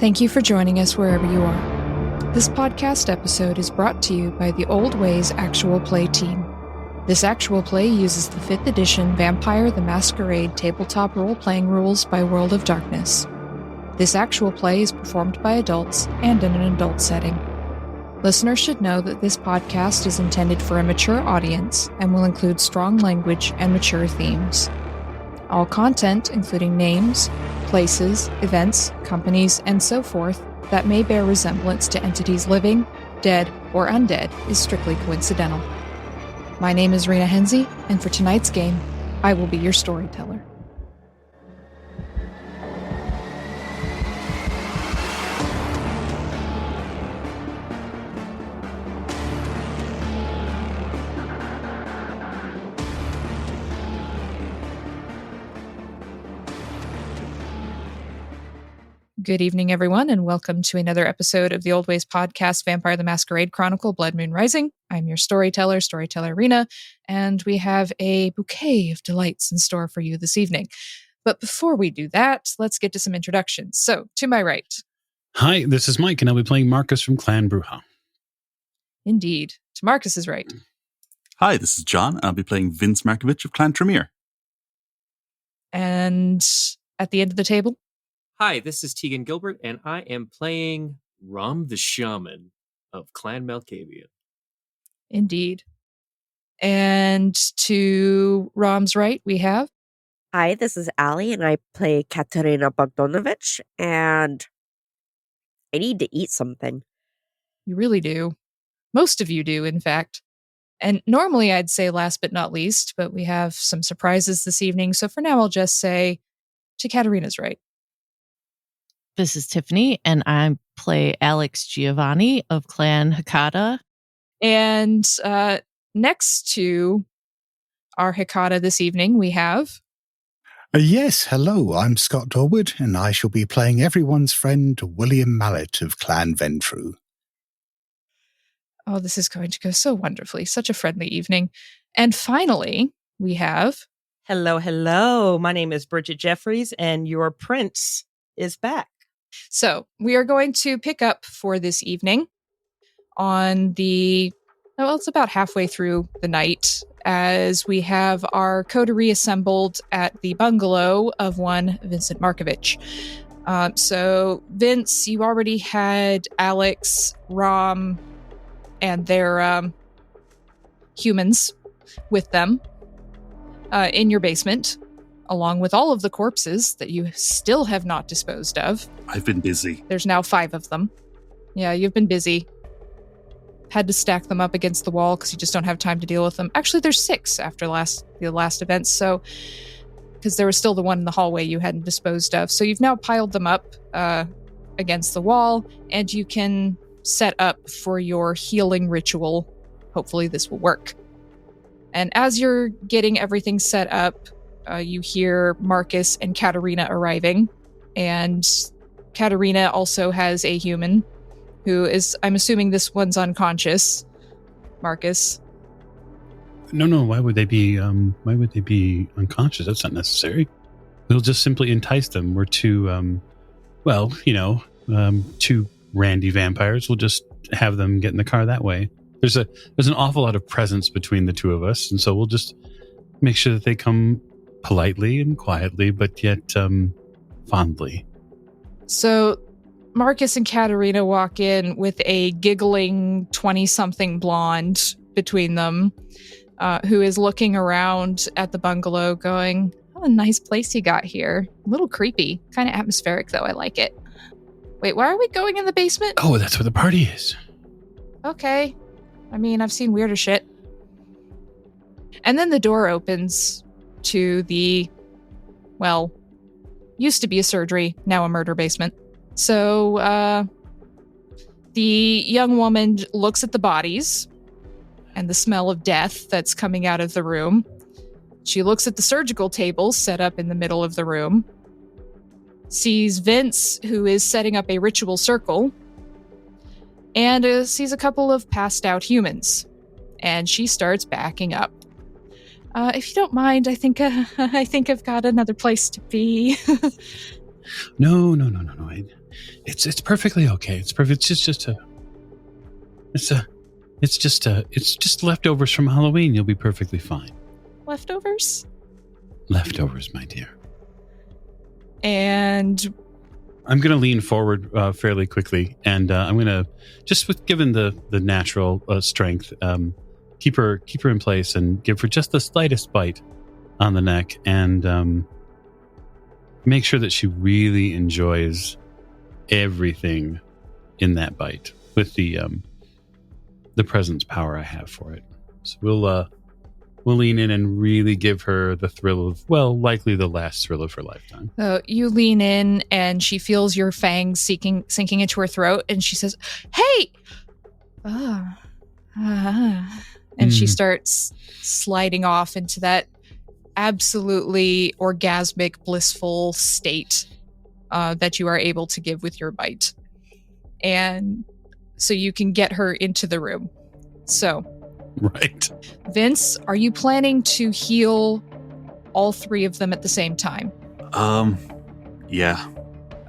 Thank you for joining us wherever you are. This podcast episode is brought to you by the Old Ways Actual Play team. This actual play uses the 5th edition Vampire the Masquerade tabletop role-playing rules by World of Darkness. This actual play is performed by adults and in an adult setting. Listeners should know that this podcast is intended for a mature audience and will include strong language and mature themes. All content, including names, places, events, companies, and so forth, that may bear resemblance to entities living, dead, or undead is strictly coincidental. My name is Rena Henze, and for tonight's game, I will be your storyteller. Good evening, everyone, and welcome to another episode of the Old Ways podcast, Vampire the Masquerade Chronicle, Blood Moon Rising. I'm your storyteller Rena, and we have a bouquet of delights in store for you this evening. But before we do that, let's get to some introductions. So, to my right. Hi, this is Mike, and I'll be playing Marcus from Clan Bruja. Indeed. To Marcus's right. Hi, this is John, and I'll be playing Vince Markovich of Clan Tremere. And at the end of the table. Hi, this is Tegan Gilbert, and I am playing Rom the Shaman of Clan Malkavian. Indeed. And to Rom's right, we have... Hi, this is Allie, and I play Katerina Bogdanovich, and I need to eat something. You really do. Most of you do, in fact. And normally I'd say last but not least, but we have some surprises this evening, so for now I'll just say to Katerina's right. This is Tiffany, and I play Alex Giovanni of Clan Hikata. And next to our Hikata this evening, we have... Yes, hello, I'm Scott Dorward, and I shall be playing everyone's friend William Mallet of Clan Ventrue. Oh, this is going to go so wonderfully. Such a friendly evening. And finally, we have... Hello. My name is Bridgett Jeffries, and your prince is back. So we are going to pick up for this evening on it's about halfway through the night as we have our coterie assembled at the bungalow of one Vincent Markovich. So Vince, you already had Alex, Rom, and their humans with them in your basement, along with all of the corpses that you still have not disposed of. I've been busy. There's now 5 of them. Yeah, you've been busy. Had to stack them up against the wall because you just don't have time to deal with them. Actually, there's 6 after the last event, so because there was still the one in the hallway you hadn't disposed of. So you've now piled them up against the wall, and you can set up for your healing ritual. Hopefully this will work. And as you're getting everything set up, you hear Marcus and Katerina arriving, and Katerina also has a human who is, I'm assuming this one's unconscious. Marcus? No, why would they be unconscious? That's not necessary. We'll just simply entice them. We're two, two randy vampires. We'll just have them get in the car that way. There's an awful lot of presence between the two of us, and so we'll just make sure that they come politely and quietly, but yet fondly. So Marcus and Katerina walk in with a giggling 20-something blonde between them, who is looking around at the bungalow going, "Oh, a nice place you got here. A little creepy. Kind of atmospheric, though. I like it. Wait, why are we going in the basement?" Oh, that's where the party is. Okay. I mean, I've seen weirder shit. And then the door opens to the, used to be a surgery, now a murder basement. So, the young woman looks at the bodies and the smell of death that's coming out of the room. She looks at the surgical table set up in the middle of the room, sees Vince, who is setting up a ritual circle, and sees a couple of passed out humans. And she starts backing up. If you don't mind, I think I've got another place to be. No. It's perfectly okay. It's perfect. It's just leftovers from Halloween. You'll be perfectly fine. Leftovers? Leftovers, my dear. And I'm going to lean forward fairly quickly, and I'm going to, just with given the natural strength, keep her in place and give her just the slightest bite on the neck, and make sure that she really enjoys everything in that bite with the presence power I have for it. So we'll lean in and really give her the thrill of, well, likely the last thrill of her lifetime. so you lean in, and she feels your fangs sinking into her throat, and she says, "Hey!" And she starts sliding off into that absolutely orgasmic, blissful state that you are able to give with your bite. And so you can get her into the room. So, Right. Vince, are you planning to heal all three of them at the same time? Yeah.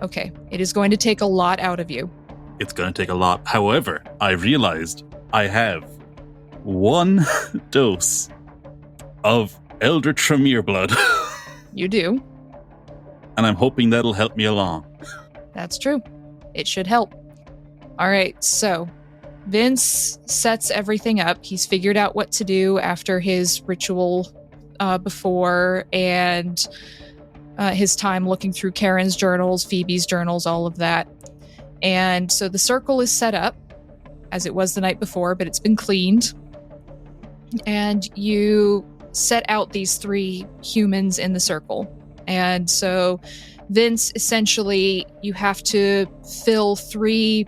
Okay. It is going to take a lot out of you. It's going to take a lot. However, I realized I have 1 dose of Elder Tremere blood. You do. And I'm hoping that'll help me along. That's true. It should help. All right, so Vince sets everything up. He's figured out what to do after his ritual before, and his time looking through Karen's journals, Phoebe's journals, all of that. And so the circle is set up as it was the night before, but it's been cleaned. And you set out these 3 humans in the circle. And so Vince, essentially, you have to fill 3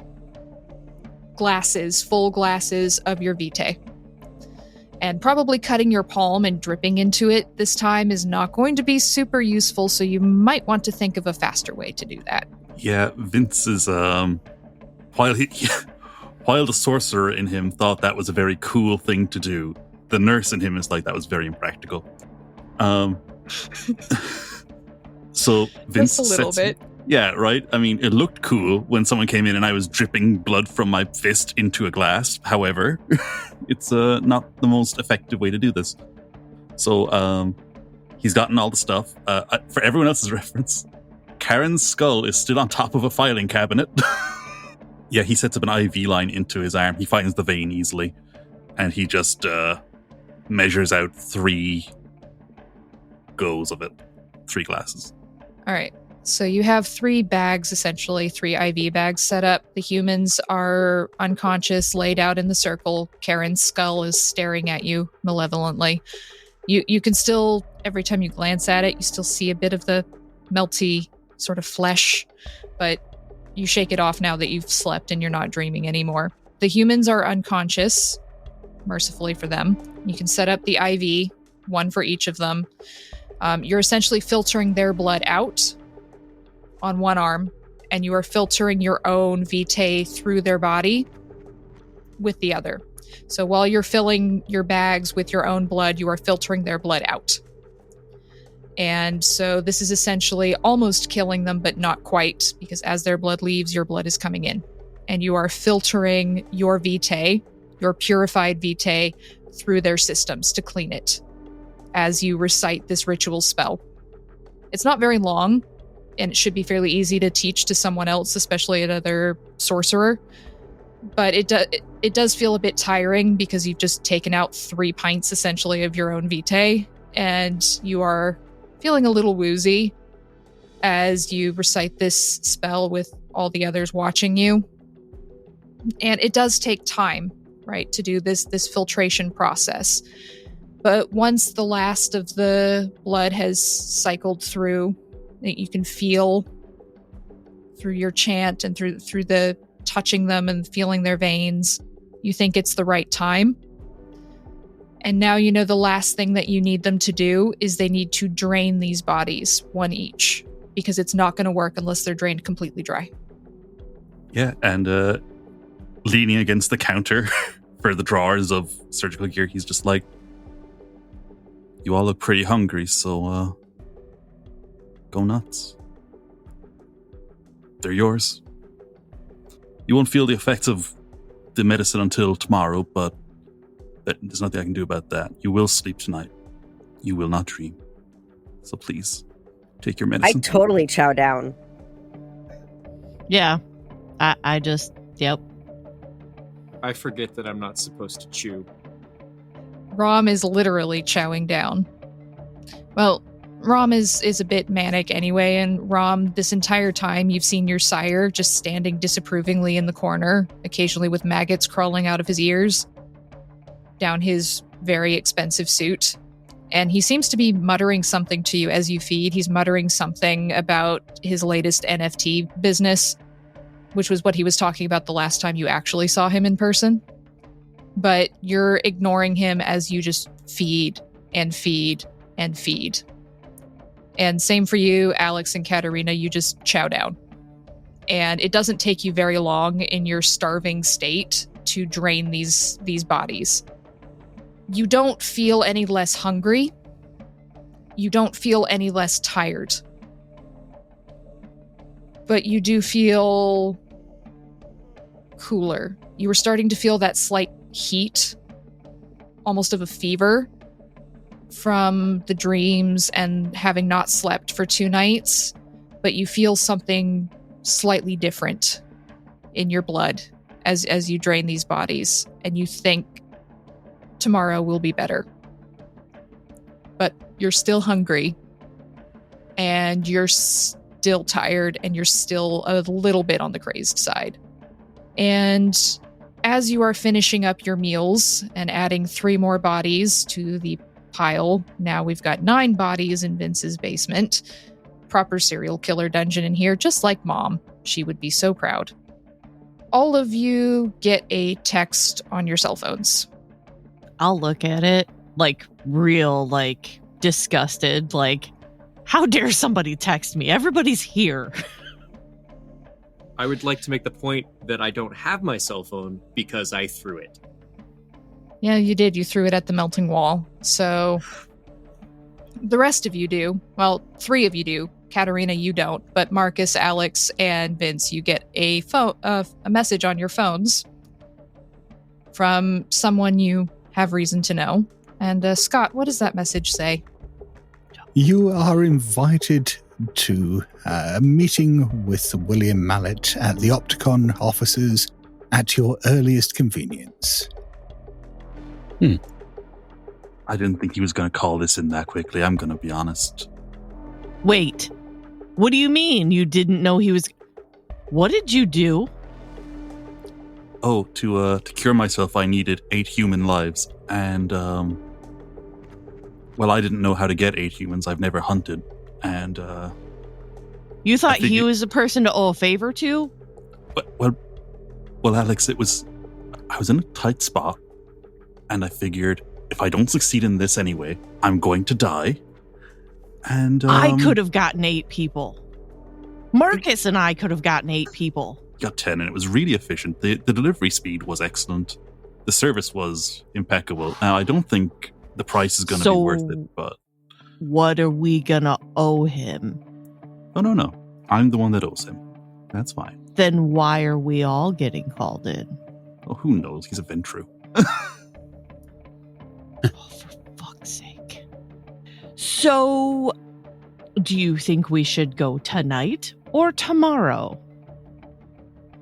full glasses of your vitae. And probably cutting your palm and dripping into it this time is not going to be super useful, so you might want to think of a faster way to do that. Yeah, Vince is, while the sorcerer in him thought that was a very cool thing to do, the nurse in him is like, that was very impractical. So Vince Just a little bit. Yeah, right? I mean, it looked cool when someone came in and I was dripping blood from my fist into a glass. However, it's not the most effective way to do this. So he's gotten all the stuff. For everyone else's reference, Karen's skull is still on top of a filing cabinet. Yeah, he sets up an IV line into his arm. He finds the vein easily. And he just measures out 3 goes of it. 3 glasses. All right. So you have 3 bags, essentially, 3 IV bags set up. The humans are unconscious, laid out in the circle. Karen's skull is staring at you malevolently. You can still, every time you glance at it, you still see a bit of the melty sort of flesh, but you shake it off now that you've slept and you're not dreaming anymore. The humans are unconscious, mercifully for them. You can set up the IV, 1 for each of them. You're essentially filtering their blood out on one arm, and you are filtering your own vitae through their body with the other. So while you're filling your bags with your own blood, you are filtering their blood out. And so this is essentially almost killing them, but not quite, because as their blood leaves, your blood is coming in. And you are filtering your vitae, your purified vitae, through their systems to clean it as you recite this ritual spell. It's not very long, and it should be fairly easy to teach to someone else, especially another sorcerer. But it does feel a bit tiring because you've just taken out 3 pints, essentially, of your own vitae, and you are feeling a little woozy as you recite this spell with all the others watching you. And it does take time, right, to do this filtration process. But once the last of the blood has cycled through, you can feel through your chant and through the touching them and feeling their veins, you think it's the right time. And now you know the last thing that you need them to do is they need to drain these bodies, 1 each, because it's not going to work unless they're drained completely dry. Yeah, and leaning against the counter for the drawers of surgical gear, he's just like, you all look pretty hungry, so go nuts. they're yours. You won't feel the effects of the medicine until tomorrow, but there's nothing I can do about that. You will sleep tonight. You will not dream. So please, take your I medicine. totally chow down. Yeah. I just, yep. I forget that I'm not supposed to chew. Rom is literally chowing down. Well, Rom is a bit manic anyway, and Rom, this entire time you've seen your sire just standing disapprovingly in the corner, occasionally with maggots crawling out of his ears, down his very expensive suit. And he seems to be muttering something to you as you feed. He's muttering something about his latest NFT business, which was what he was talking about the last time you actually saw him in person. But you're ignoring him as you just feed and feed and feed. And same for you, Alex and Katerina, you just chow down. And it doesn't take you very long in your starving state to drain these bodies. You don't feel any less hungry. You don't feel any less tired. But you do feel cooler. You were starting to feel that slight heat, almost of a fever, from the dreams and having not slept for 2 nights, but you feel something slightly different in your blood as you drain these bodies, and you think tomorrow will be better. But you're still hungry, and you're still tired, and you're still a little bit on the crazed side. And as you are finishing up your meals and adding 3 more bodies to the pile, now we've got 9 bodies in Vince's basement. Proper serial killer dungeon in here, just like Mom. She would be so proud. All of you get a text on your cell phones. I'll look at it, real, disgusted, how dare somebody text me? Everybody's here. I would like to make the point that I don't have my cell phone because I threw it. Yeah, you did. You threw it at the melting wall. So the rest of you do. Well, 3 of you do. Katerina, you don't. But Marcus, Alex, and Vince, you get a message on your phones from someone you have reason to know. And Scott, what does that message say? You are invited to a meeting with William Mallet at the Opticon offices at your earliest convenience. I didn't think he was going to call this in that quickly, I'm going to be honest. Wait, what do you mean you didn't know he was... What did you do? Oh, to cure myself, I needed 8 human lives. And, well, I didn't know how to get 8 humans. I've never hunted. And, You thought he was a person to owe a favor to? Well, Alex, I was in a tight spot. And I figured, if I don't succeed in this anyway, I'm going to die. And, I could have gotten 8 people. Marcus and I could have gotten 8 people. Got 10, and it was really efficient. The delivery speed was excellent. The service was impeccable. Now, I don't think the price is going to be worth it, but... What are we going to owe him? Oh, no. I'm the one that owes him. That's fine. Then why are we all getting called in? Oh, who knows? He's a Ventrue. Oh, for fuck's sake. So, do you think we should go tonight or tomorrow?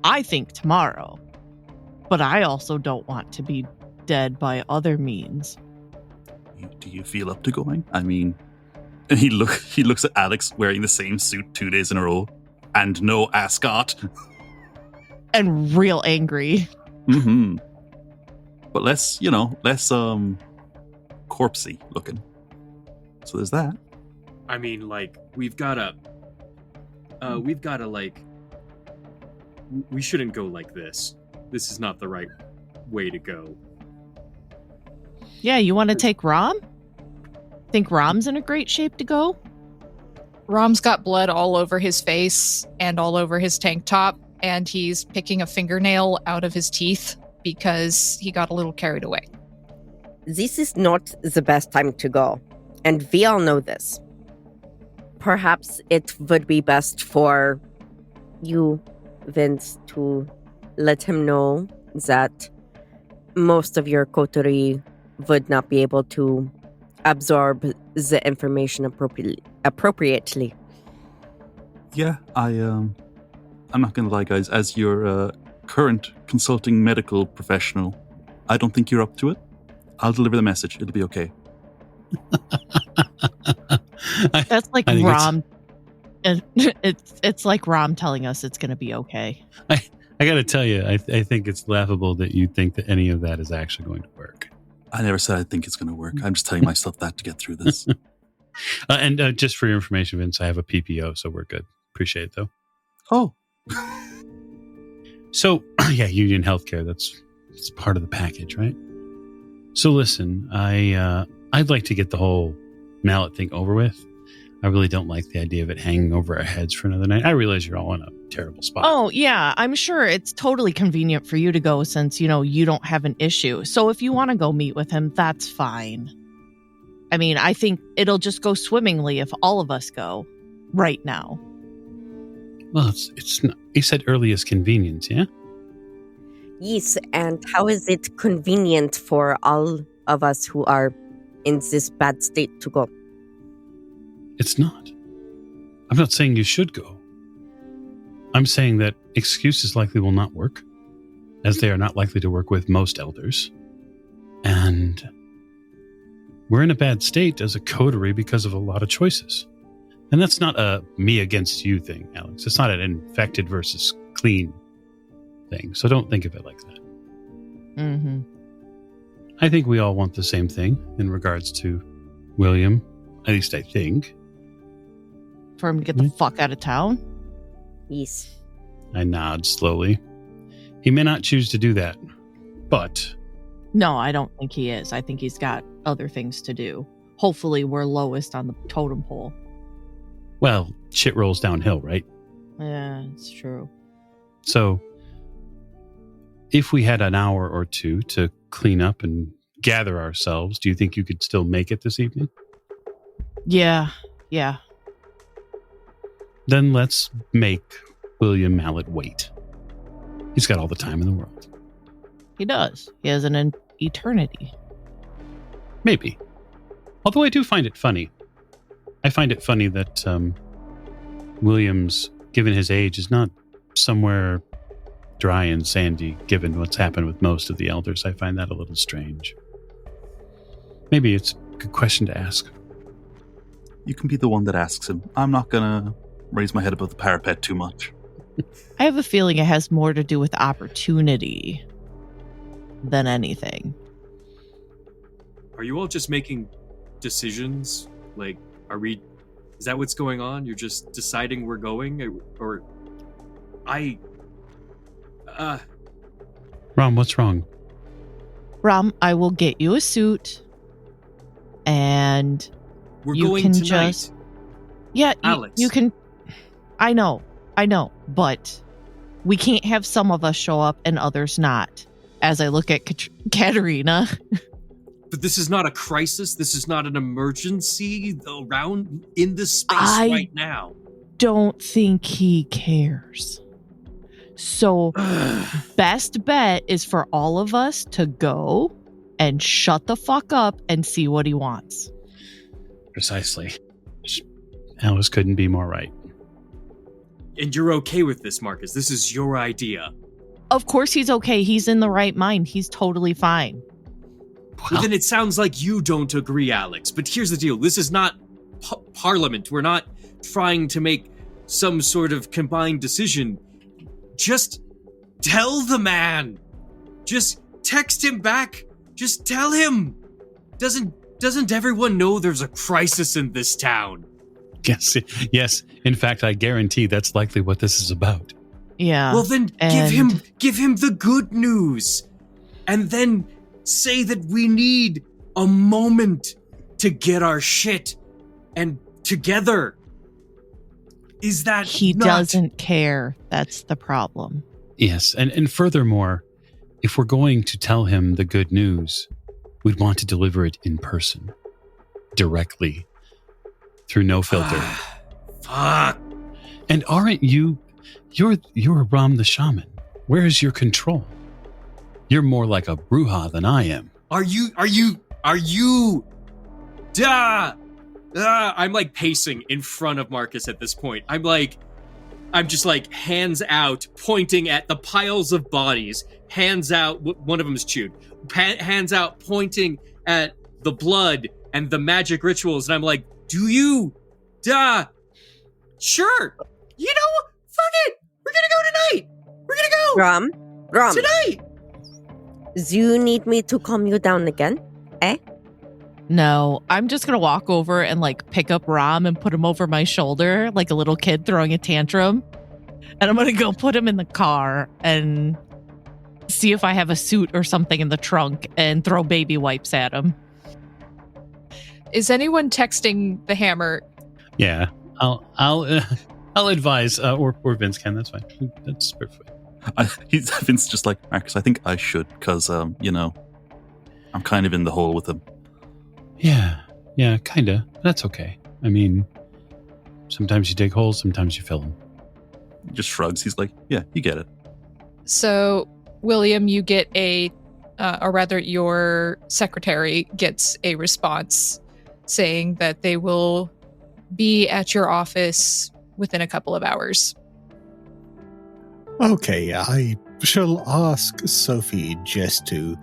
I think tomorrow. But I also don't want to be dead by other means. Do you feel up to going? I mean, and he looks at Alex wearing the same suit 2 days in a row, and no ascot. And real angry. Mm-hmm. But less corpsey looking. So there's that. I mean, we've gotta, we shouldn't go like this. This is not the right way to go. Yeah, you want to take Rom? Think Rom's in a great shape to go? Rom's got blood all over his face and all over his tank top, and he's picking a fingernail out of his teeth because he got a little carried away. This is not the best time to go, and we all know this. Perhaps it would be best for you, Vince, to let him know that most of your coterie would not be able to absorb the information appropriately. Yeah, I'm not gonna lie, guys. As your current consulting medical professional, I don't think you're up to it. I'll deliver the message. It'll be okay. That's like I think Rom. It's like Rom telling us it's going to be okay. I got to tell you, I think it's laughable that you think that any of that is actually going to work. I never said I think it's going to work. I'm just telling myself that to get through this. And just for your information, Vince, I have a PPO, so we're good. Appreciate it, though. Oh. So, yeah, union healthcare, it's part of the package, right? So listen, I'd like to get the whole Mallet thing over with. I really don't like the idea of it hanging over our heads for another night. I realize you're all in a terrible spot. Oh, yeah. I'm sure it's totally convenient for you to go since, you don't have an issue. So if you want to go meet with him, that's fine. I mean, I think it'll just go swimmingly if all of us go right now. Well, it's not, he said earliest convenience, yeah? Yes, and how is it convenient for all of us who are in this bad state to go? It's not. I'm not saying you should go. I'm saying that excuses likely will not work, as they are not likely to work with most elders. And we're in a bad state as a coterie because of a lot of choices. And that's not a me against you thing, Alex. It's not an infected versus clean thing. So don't think of it like that. Mm-hmm. I think we all want the same thing in regards to William. At least I think. For him to get the fuck out of town? Yes. I nod slowly. He may not choose to do that, but... No, I don't think he is. I think he's got other things to do. Hopefully we're lowest on the totem pole. Well, shit rolls downhill, right? Yeah, it's true. So, if we had an hour or two to clean up and gather ourselves, do you think you could still make it this evening? Yeah. Then let's make William Mallet wait. He's got all the time in the world. He does. He has an eternity. Maybe. Although I do find it funny. I find it funny that William's, given his age, is not somewhere dry and sandy, given what's happened with most of the elders. I find that a little strange. Maybe it's a good question to ask. You can be the one that asks him. I'm not going to raise my head above the parapet too much. I have a feeling it has more to do with opportunity than anything. Are you all just making decisions? Like, is that what's going on? You're just deciding we're going? Or Rom, what's wrong? Rom, I will get you a suit and we're you going can tonight. just... Yeah, Alex. you can... I know, but we can't have some of us show up and others not. As I look at Katerina. But this is not a crisis. This is not an emergency around in this space right now. Don't think he cares. So, best bet is for all of us to go and shut the fuck up and see what he wants. Precisely. Alice couldn't be more right. And you're okay with this, Marcus. This is your idea. Of course he's okay. He's in the right mind. He's totally fine. Well, then it sounds like you don't agree, Alex. But here's the deal. This is not Parliament. We're not trying to make some sort of combined decision. Just tell the man. Just text him back. Just tell him. Doesn't everyone know there's a crisis in this town? Yes. In fact, I guarantee that's likely what this is about. Yeah. Well, then give him the good news. And then say that we need a moment to get our shit and together. Is that he doesn't care? That's the problem. Yes, and furthermore, if we're going to tell him the good news, we'd want to deliver it in person, directly, through no filter. Fuck. And aren't you You're Ram the shaman. Where is your control? You're more like a bruja than I am. Are you? I'm like pacing in front of Marcus at this point. I'm just like hands out, pointing at the piles of bodies. Hands out, one of them is chewed. Hands out, pointing at the blood and the magic rituals. And I'm like, do you? Sure. You know, fuck it. We're gonna go tonight. We're gonna go. Ram. Tonight. Do you need me to calm you down again? No, I'm just going to walk over and like pick up Ram and put him over my shoulder like a little kid throwing a tantrum. And I'm going to go put him in the car and see if I have a suit or something in the trunk and throw baby wipes at him. Is anyone texting the hammer? Yeah, I'll advise, or Vince can. That's fine. That's perfect. Vince just like, Marcus, I think I should, because I'm kind of in the hole with him. Yeah, kinda. That's okay. I mean, sometimes you dig holes, sometimes you fill them. He just shrugs. He's like, yeah, you get it. So, William, you get or rather your secretary gets a response saying that they will be at your office within a couple of hours. Okay, I shall ask Sophie just to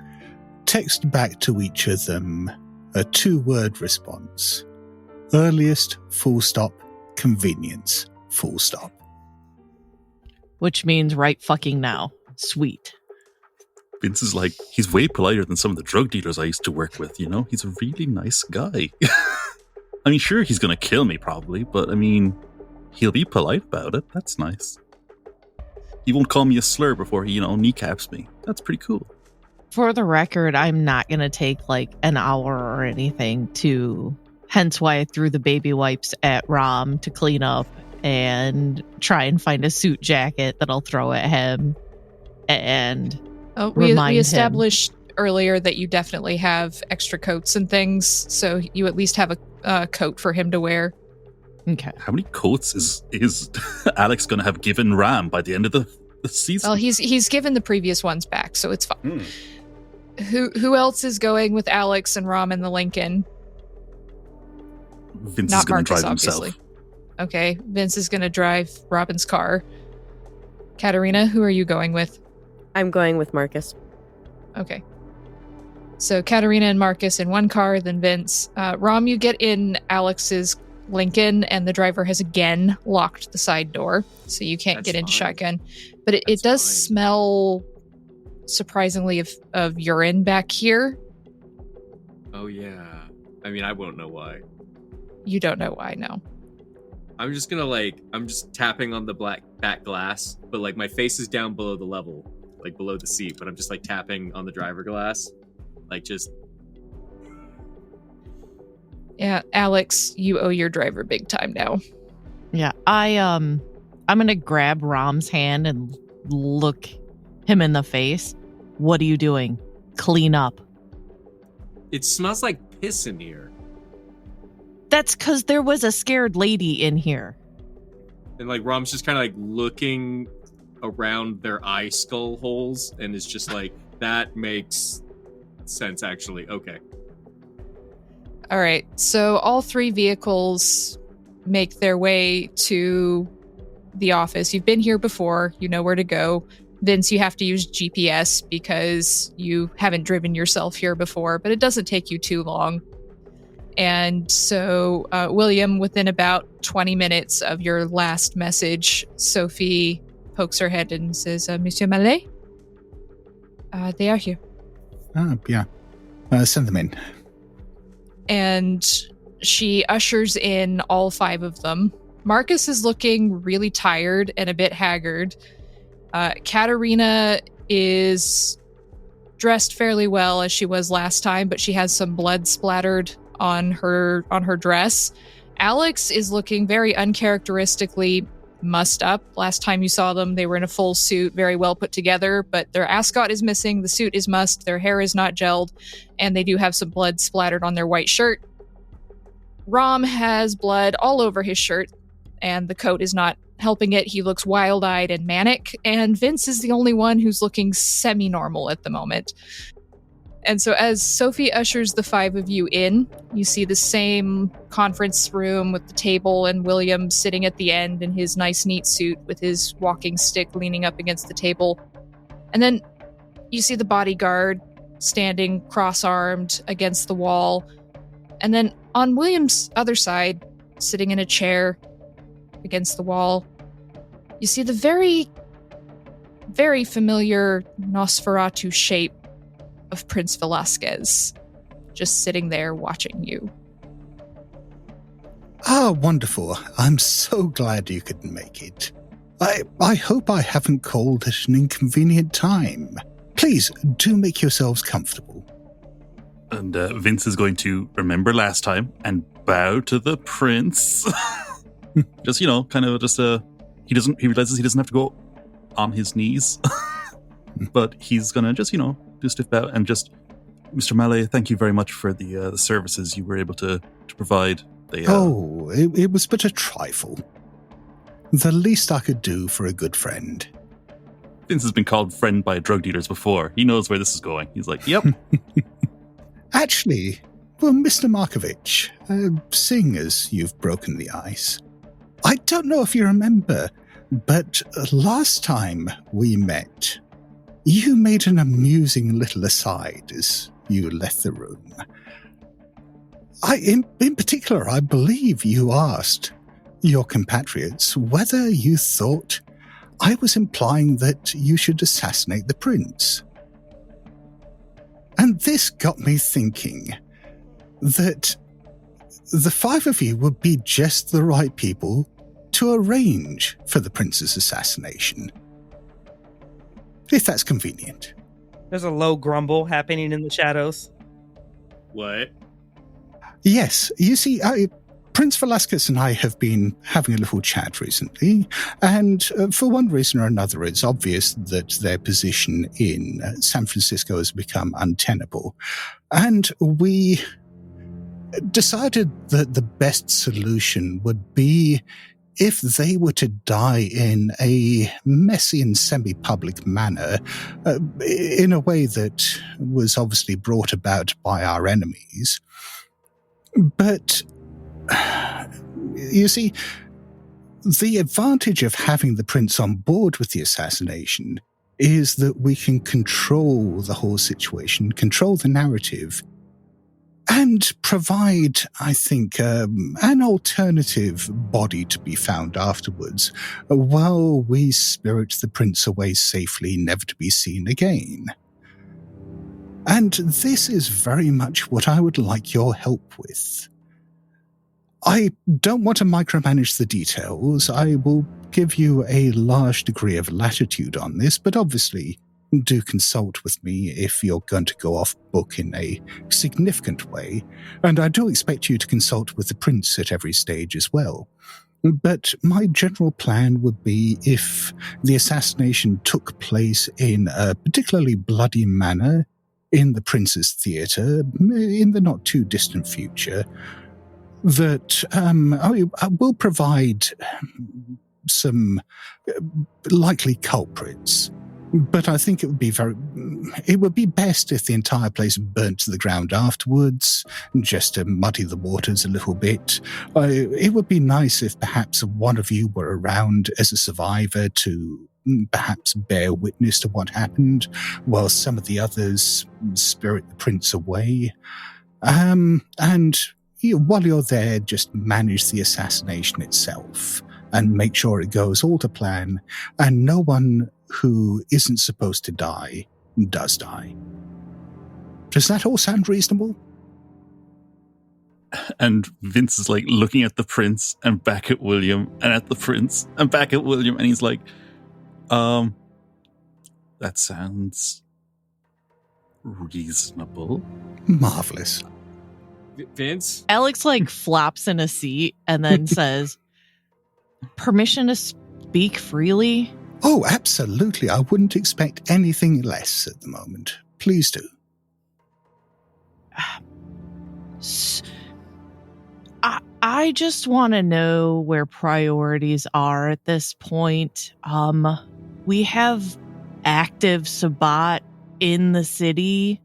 text back to each of them a 2-word response. Earliest, full stop, convenience, full stop. Which means right fucking now. Sweet. Vince is like, he's way politer than some of the drug dealers I used to work with, you know? He's a really nice guy. I mean, sure, he's going to kill me probably, but I mean, he'll be polite about it. That's nice. He won't call me a slur before he, kneecaps me. That's pretty cool. For the record, I'm not going to take like an hour or anything hence why I threw the baby wipes at Ram to clean up and try and find a suit jacket that I'll throw at him and we remind established earlier that you definitely have extra coats and things, so you at least have a coat for him to wear. Okay. How many coats is Alex going to have given Ram by the end of the season? Well, he's given the previous ones back, so it's fine. Who else is going with Alex and Ram and the Lincoln? Vince Not is going to drive obviously. himself. Okay, Vince is going to drive Robin's car. Katerina, who are you going with? I'm going with Marcus. Okay. So Katerina and Marcus in one car, then Vince. Ram, you get in Alex's Lincoln, and the driver has again locked the side door, so you can't get into shotgun. But it does smell surprisingly of urine back here. Oh yeah. I mean, I won't know why. You don't know why, no. I'm just gonna I'm just tapping on the black back glass, but like my face is down below the level, like below the seat, but I'm just like tapping on the driver glass. Like just... Yeah, Alex, you owe your driver big time now. Yeah, I'm gonna grab Ram's hand and look him in the face. What are you doing? Clean up. It smells like piss in here. That's because there was a scared lady in here. And like Ram's just kind of like looking around their eye skull holes and is just like, that makes sense actually. Okay. All right, so all 3 vehicles make their way to the office. You've been here before. You know where to go. Vince, you have to use GPS because you haven't driven yourself here before, but it doesn't take you too long. And so, William, within about 20 minutes of your last message, Sophie pokes her head and says, Monsieur Mallet? They are here. Yeah. Send them in. And she ushers in all 5 of them. Marcus is looking really tired and a bit haggard. Katerina is dressed fairly well as she was last time, but she has some blood splattered on her dress. Alex is looking very uncharacteristically mussed up. Last time you saw them, they were in a full suit, very well put together, but their ascot is missing, the suit is mussed, their hair is not gelled, and they do have some blood splattered on their white shirt. Ram has blood all over his shirt, and the coat is not helping it, he looks wild-eyed and manic, and Vince is the only one who's looking semi-normal at the moment. And so as Sophie ushers the 5 of you in, you see the same conference room with the table and William sitting at the end in his nice, neat suit with his walking stick leaning up against the table. And then you see the bodyguard standing cross-armed against the wall. And then on William's other side, sitting in a chair against the wall, you see the very, very familiar Nosferatu shape of Prince Velasquez, just sitting there watching you. Ah, wonderful. I'm so glad you could make it. I hope I haven't called at an inconvenient time. Please, do make yourselves comfortable. And Vince is going to remember last time and bow to the prince. Just, he realizes he doesn't have to go on his knees. But he's going to just, do a stiff bow and just, Mr. Mallet, thank you very much for the services you were able to provide. It was but a trifle. The least I could do for a good friend. Vince has been called friend by drug dealers before. He knows where this is going. He's like, yep. Actually, well, Mr. Markovich, seeing as you've broken the ice, I don't know if you remember, but last time we met, you made an amusing little aside as you left the room. In particular, I believe you asked your compatriots whether you thought I was implying that you should assassinate the prince. And this got me thinking that the 5 of you would be just the right people to arrange for the prince's assassination. If that's convenient. There's a low grumble happening in the shadows. What? Yes, you see, Prince Velasquez and I have been having a little chat recently, and for one reason or another, it's obvious that their position in San Francisco has become untenable. And we decided that the best solution would be if they were to die in a messy and semi-public manner, in a way that was obviously brought about by our enemies. But, you see, the advantage of having the prince on board with the assassination is that we can control the whole situation, control the narrative, and provide, I think, an alternative body to be found afterwards, while we spirit the prince away safely, never to be seen again. And this is very much what I would like your help with. I don't want to micromanage the details. I will give you a large degree of latitude on this, but obviously do consult with me if you're going to go off book in a significant way, and I do expect you to consult with the prince at every stage as well. But my general plan would be if the assassination took place in a particularly bloody manner in the prince's theatre in the not too distant future, that I will provide some likely culprits. But I think it would be best if the entire place burnt to the ground afterwards, just to muddy the waters a little bit. It would be nice if perhaps one of you were around as a survivor to perhaps bear witness to what happened, while some of the others spirit the prince away. And while you're there, just manage the assassination itself and make sure it goes all to plan, and no one who isn't supposed to die does die. Does that all sound reasonable? And Vince is like looking at the prince and back at William and at the prince and back at William, and he's like, that sounds reasonable. Marvelous. Vince? Alex flops in a seat and then says, permission to speak freely? Oh, absolutely. I wouldn't expect anything less at the moment. Please do. I just want to know where priorities are at this point. We have active Sabbat in the city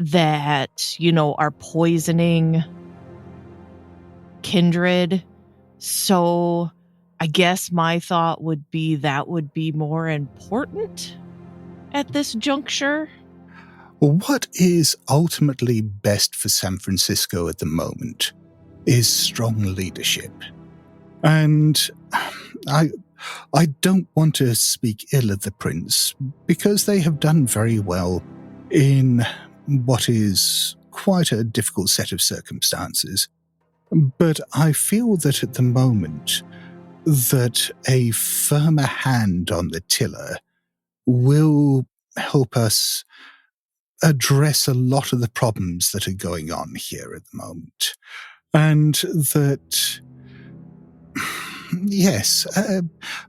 that, are poisoning kindred. So I guess my thought would be that would be more important at this juncture. What is ultimately best for San Francisco at the moment is strong leadership. And I don't want to speak ill of the Prince, because they have done very well in what is quite a difficult set of circumstances. But I feel that at the moment, that a firmer hand on the tiller will help us address a lot of the problems that are going on here at the moment. And that, yes,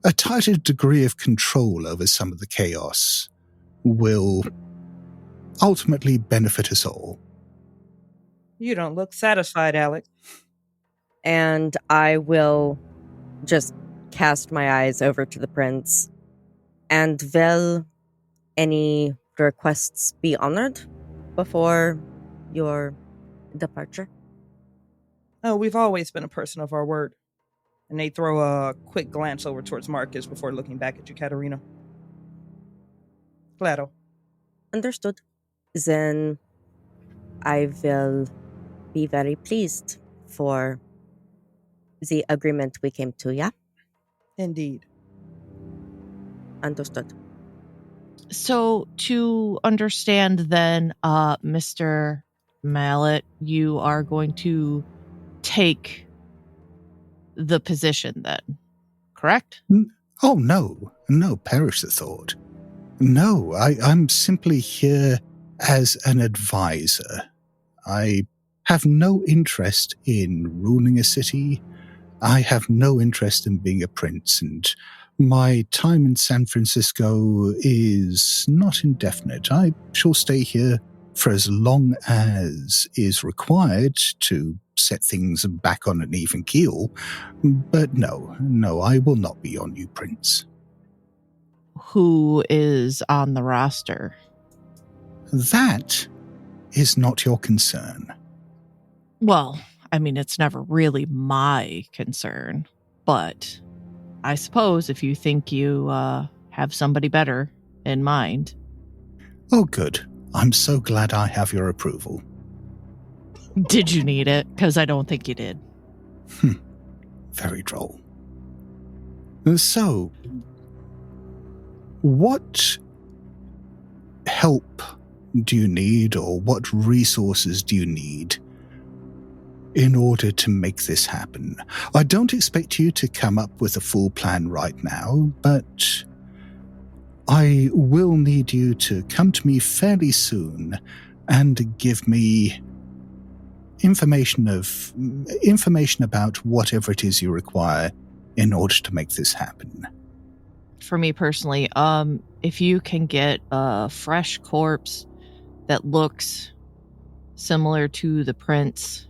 a tighter degree of control over some of the chaos will ultimately benefit us all. You don't look satisfied, Alec. And I will just cast my eyes over to the prince. And will any requests be honored before your departure? Oh, we've always been a person of our word. And they throw a quick glance over towards Marcus before looking back at you, Katerina. Claro. Understood. Then I will be very pleased for the agreement we came to, yeah? Indeed. Understood. So to understand then, Mr. Mallet, you are going to take the position then, correct? Oh, no, perish the thought. No, I'm simply here as an advisor. I have no interest in ruling a city. I have no interest in being a prince, and my time in San Francisco is not indefinite. I shall stay here for as long as is required to set things back on an even keel. But no, I will not be your new prince. Who is on the roster? That is not your concern. Well, I mean, it's never really my concern, but I suppose if you think you have somebody better in mind. Oh, good. I'm so glad I have your approval. Did you need it? Because I don't think you did. Very droll. So, what help do you need, or what resources do you need in order to make this happen? I don't expect you to come up with a full plan right now, but I will need you to come to me fairly soon and give me information about whatever it is you require in order to make this happen. For me personally, if you can get a fresh corpse that looks similar to the prince.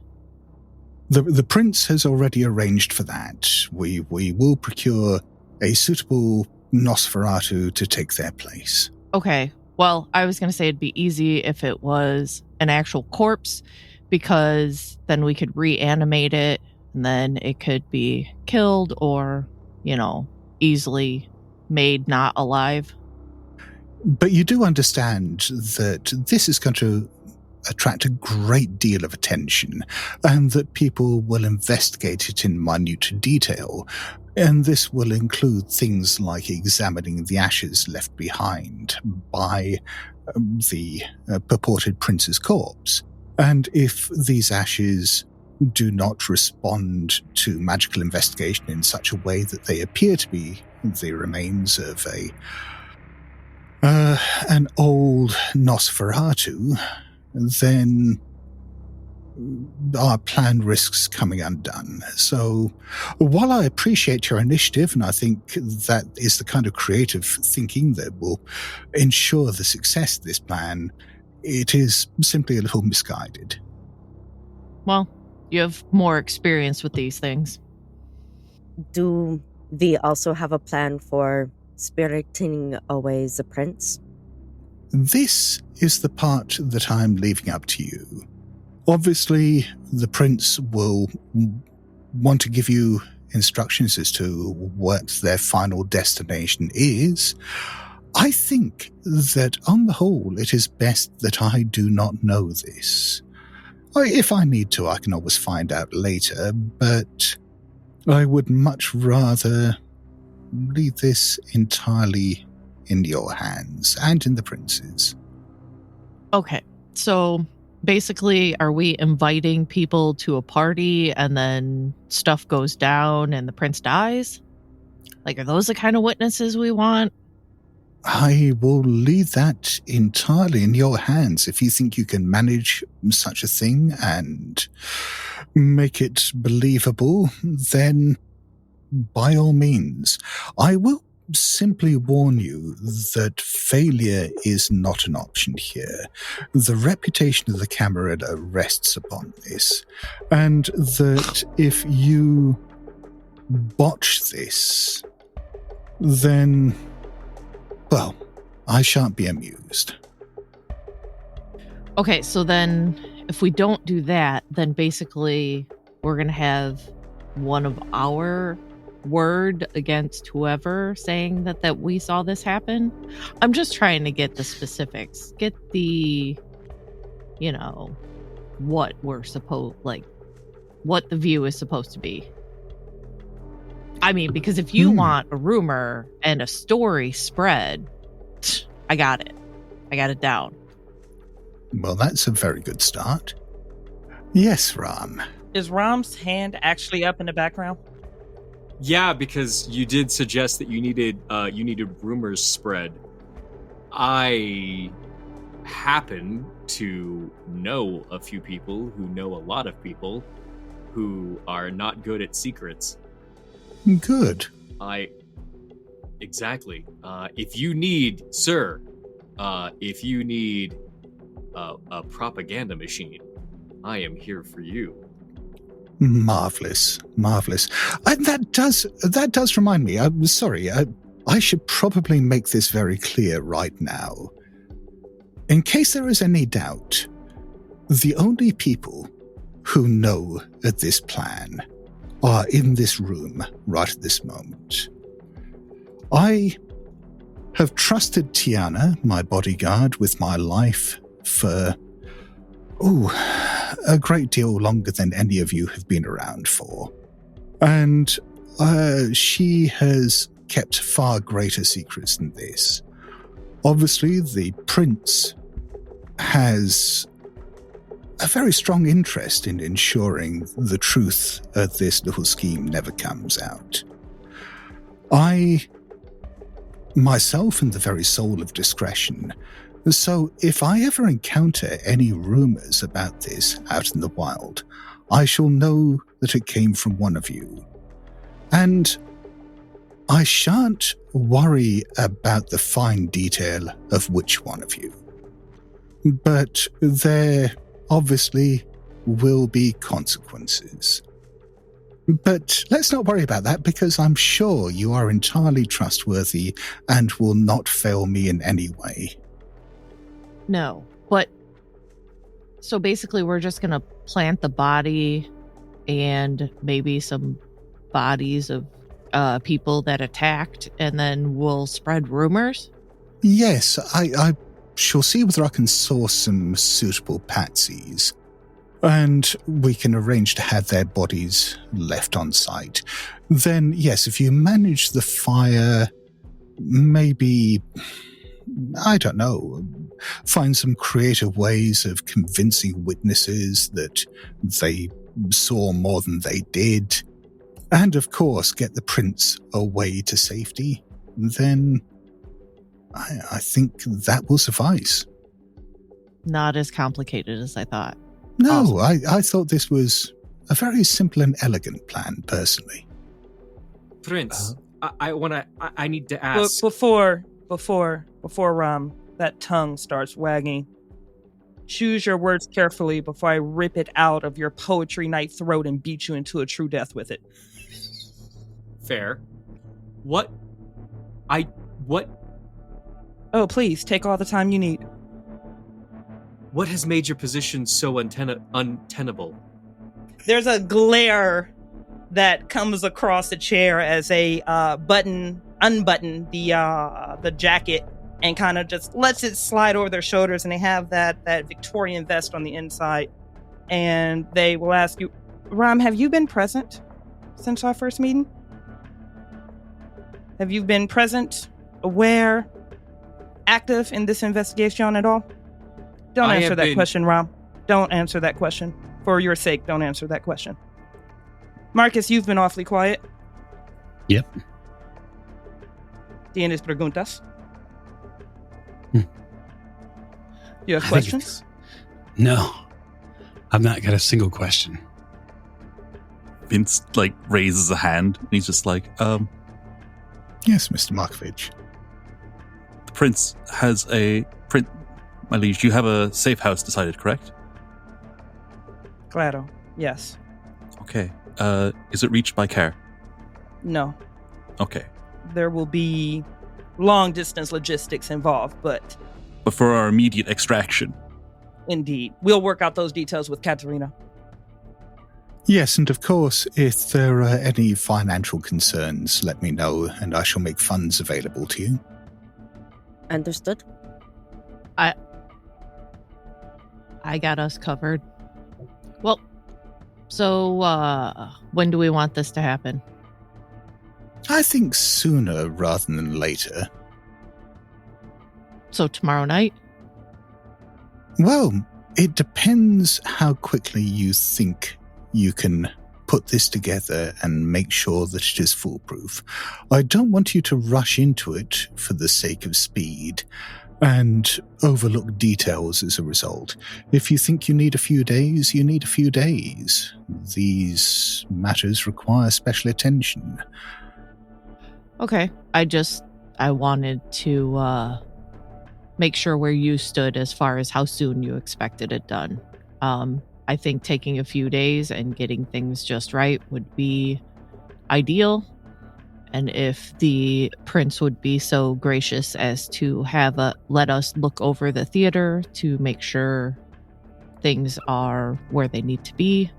The prince has already arranged for that. We will procure a suitable Nosferatu to take their place. Okay. Well, I was going to say it'd be easy if it was an actual corpse, because then we could reanimate it and then it could be killed or, easily made not alive. But you do understand that this is going to attract a great deal of attention, and that people will investigate it in minute detail. And this will include things like examining the ashes left behind by the purported prince's corpse. And if these ashes do not respond to magical investigation in such a way that they appear to be the remains of an old Nosferatu, then our plan risks coming undone. So while I appreciate your initiative, and I think that is the kind of creative thinking that will ensure the success of this plan, it is simply a little misguided. Well, You have more experience with these things. Do we also have a plan for spiriting away the prince? This is the part that I'm leaving up to you. Obviously, the prince will want to give you instructions as to what their final destination is. I think that on the whole, it is best that I do not know this. If I need to, I can always find out later, but I would much rather leave this entirely in your hands and in the prince's. Okay, so basically, are we inviting people to a party and then stuff goes down and the prince dies? Like, are those the kind of witnesses we want? I will leave that entirely in your hands. If you think you can manage such a thing and make it believable, then by all means. I will simply warn you that failure is not an option here. The reputation of the Camarilla rests upon this, and that if you botch this, then, well, I shan't be amused. Okay, so then if we don't do that, then basically we're going to have one of our word against whoever saying that we saw this happen. I'm just trying to get the specifics, get the, what we're what the view is supposed to be. I mean, because if you want a rumor and a story spread, I got it. I got it down. Well, that's a very good start. Yes, Ram. Is Ram's hand actually up in the background? Yeah, because you did suggest that you needed rumors spread. I happen to know a few people who know a lot of people who are not good at secrets. Good. Exactly. If you need a propaganda machine, I am here for you. Marvelous. And that does remind me. I'm sorry. I should probably make this very clear right now. In case there is any doubt, the only people who know of this plan are in this room right at this moment. I have trusted Tiana, my bodyguard, with my life for a great deal longer than any of you have been around for. And she has kept far greater secrets than this. Obviously, the prince has a very strong interest in ensuring the truth of this little scheme never comes out. I, myself, am the very soul of discretion. So if I ever encounter any rumors about this out in the wild, I shall know that it came from one of you. And I shan't worry about the fine detail of which one of you. But there obviously will be consequences. But let's not worry about that, because I'm sure you are entirely trustworthy and will not fail me in any way. No, but so basically we're just going to plant the body and maybe some bodies of people that attacked, and then we'll spread rumors? Yes, I shall see whether I can source some suitable patsies, and we can arrange to have their bodies left on site. Then, yes, if you manage the fire, maybe, I don't know, find some creative ways of convincing witnesses that they saw more than they did, and of course get the prince away to safety, then I think that will suffice. Not as complicated as I thought. No, awesome. I thought this was a very simple and elegant plan, personally. Prince, I need to ask. Before Ram, that tongue starts wagging. Choose your words carefully before I rip it out of your poetry night throat and beat you into a true death with it. Fair. What? Oh, please, take all the time you need. What has made your position so untenable? There's a glare that comes across the chair as a unbutton the jacket and kind of just lets it slide over their shoulders, and they have that Victorian vest on the inside. And they will ask you, Ram, have you been present since our first meeting? Have you been present, aware, active in this investigation at all? Don't answer that question, Ram. Don't answer that question. For your sake, don't answer that question. Marcus, you've been awfully quiet. Yep. ¿Tienes preguntas? Hmm. You have questions? No. I've not got a single question. Vince, raises a hand, and he's just like, Yes, Mr. Markovich. The prince has my liege, you have a safe house decided, correct? Claro. Yes. Okay. Is it reached by car? No. Okay. There will be long-distance logistics involved, but for our immediate extraction. Indeed. We'll work out those details with Katerina. Yes, and of course, if there are any financial concerns, let me know, and I shall make funds available to you. Understood. I got us covered. Well, so when do we want this to happen? I think sooner rather than later. So tomorrow night? Well, it depends how quickly you think you can put this together and make sure that it is foolproof. I don't want you to rush into it for the sake of speed and overlook details as a result. If you think you need a few days, you need a few days. These matters require special attention. Okay. I wanted to make sure where you stood as far as how soon you expected it done. I think taking a few days and getting things just right would be ideal. And if the prince would be so gracious as to let us look over the theater to make sure things are where they need to be.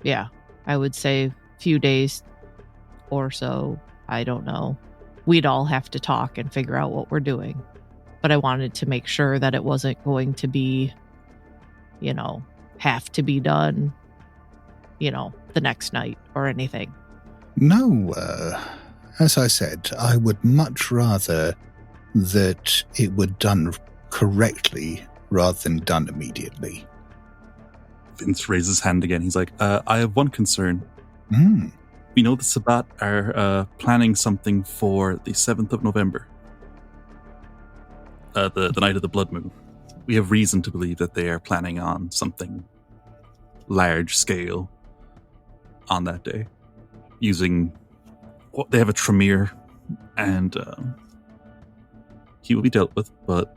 Yeah, I would say a few days or so. I don't know. We'd all have to talk and figure out what we're doing. But I wanted to make sure that it wasn't going to be, have to be done, the next night or anything. No, as I said, I would much rather that it were done correctly rather than done immediately. Vince raises his hand again. He's like, I have one concern. Mm. We know the Sabbat are planning something for the 7th of November. The night of the blood moon. We have reason to believe that they are planning on something large scale on that day. They have a Tremere, and he will be dealt with, but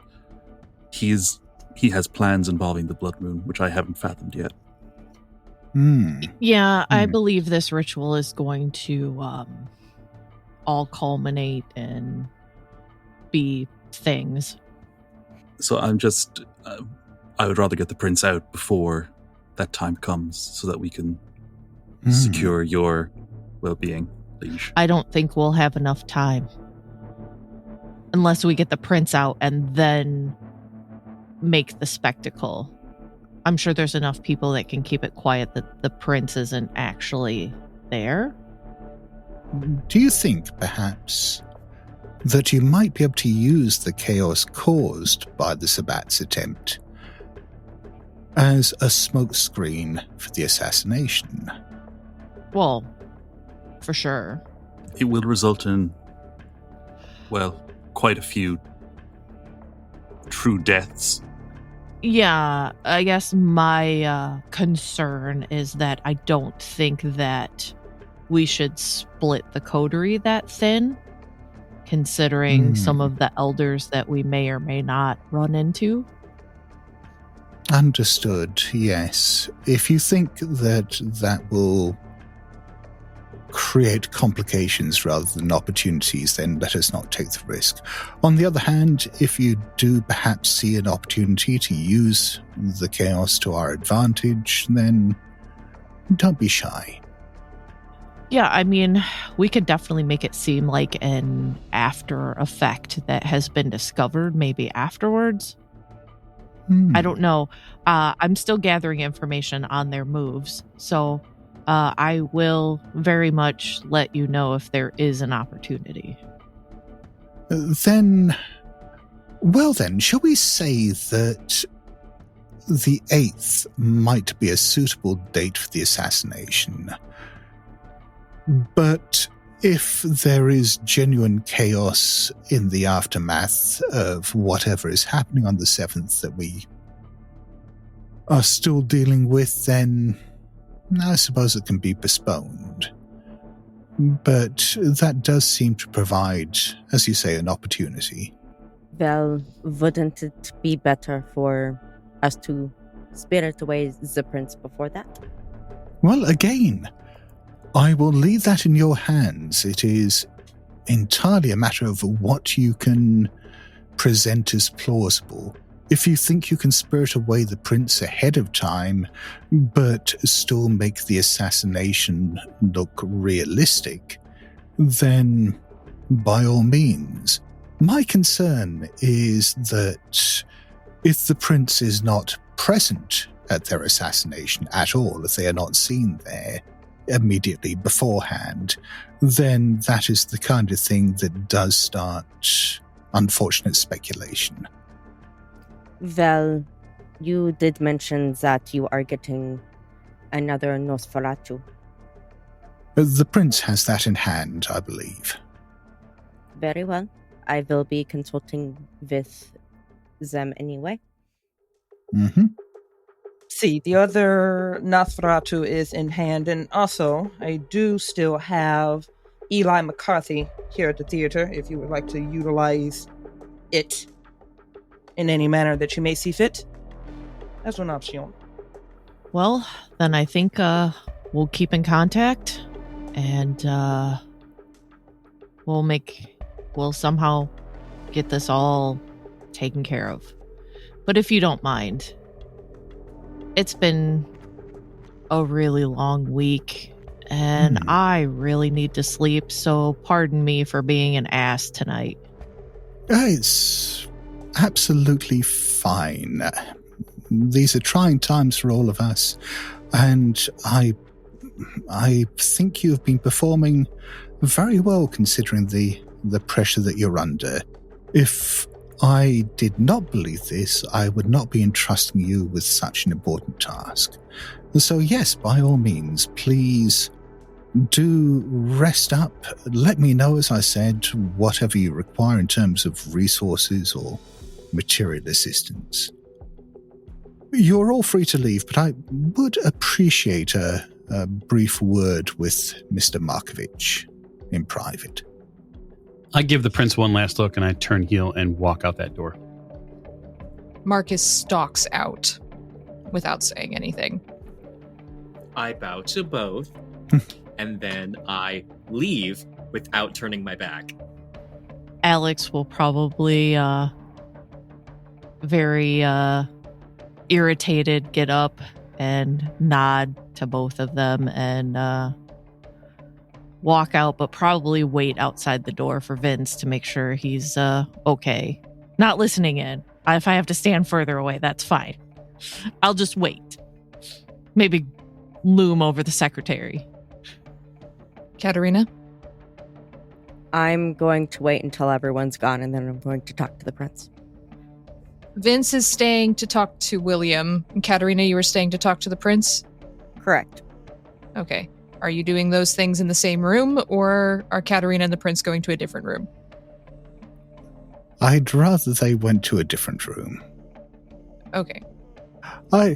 he has plans involving the blood moon, which I haven't fathomed yet. Yeah, I believe this ritual is going to all culminate and be things. So I'm just, I would rather get the prince out before that time comes so that we can secure your well-being, liege. I don't think we'll have enough time. Unless we get the prince out and then make the spectacle. I'm sure there's enough people that can keep it quiet that the prince isn't actually there. Do you think, perhaps, that you might be able to use the chaos caused by the Sabbat's attempt as a smokescreen for the assassination? Well, for sure. It will result in, quite a few true deaths. Yeah, I guess my concern is that I don't think that we should split the coterie that thin, considering some of the elders that we may or may not run into. Understood, yes. If you think that that will create complications rather than opportunities, then let us not take the risk. On the other hand, if you do perhaps see an opportunity to use the chaos to our advantage, then don't be shy. Yeah, I mean, we could definitely make it seem like an after effect that has been discovered maybe afterwards. I don't know. I'm still gathering information on their moves, so I will very much let you know if there is an opportunity. Then, shall we say that the 8th might be a suitable date for the assassination? But if there is genuine chaos in the aftermath of whatever is happening on the 7th that we are still dealing with, then I suppose it can be postponed. But that does seem to provide, as you say, an opportunity. Well, wouldn't it be better for us to spirit away the prince before that? Well, again, I will leave that in your hands. It is entirely a matter of what you can present as plausible. If you think you can spirit away the prince ahead of time, but still make the assassination look realistic, then by all means. My concern is that if the prince is not present at their assassination at all, if they are not seen there immediately beforehand, then that is the kind of thing that does start unfortunate speculation. Well, you did mention that you are getting another Nosferatu. The prince has that in hand, I believe. Very well. I will be consulting with them anyway. Mm-hmm. See, the other Nosferatu is in hand, and also I do still have Eli McCarthy here at the theater if you would like to utilize it in any manner that you may see fit. That's an option. Well, then I think we'll keep in contact, and we'll somehow get this all taken care of. But if you don't mind, it's been a really long week, and I really need to sleep, so pardon me for being an ass tonight. It's absolutely fine. These are trying times for all of us, and I think you have been performing very well considering the pressure that you're under. If I did not believe this, I would not be entrusting you with such an important task. So yes, by all means, please do rest up. Let me know, as I said, whatever you require in terms of resources or material assistance. You're all free to leave, but I would appreciate a brief word with Mr. Markovich in private. I give the prince one last look and I turn heel and walk out that door. Marcus stalks out without saying anything. I bow to both, and then I leave without turning my back. Alex will probably very irritated get up and nod to both of them and walk out, but probably wait outside the door for Vince to make sure he's okay. Not listening in. If I have to stand further away, that's fine. I'll just wait. Maybe loom over the secretary. Katerina? I'm going to wait until everyone's gone, and then I'm going to talk to the prince. Vince is staying to talk to William. And Katerina, you were staying to talk to the prince? Correct. Okay. Are you doing those things in the same room, or are Katerina and the prince going to a different room? I'd rather they went to a different room. Okay. I'll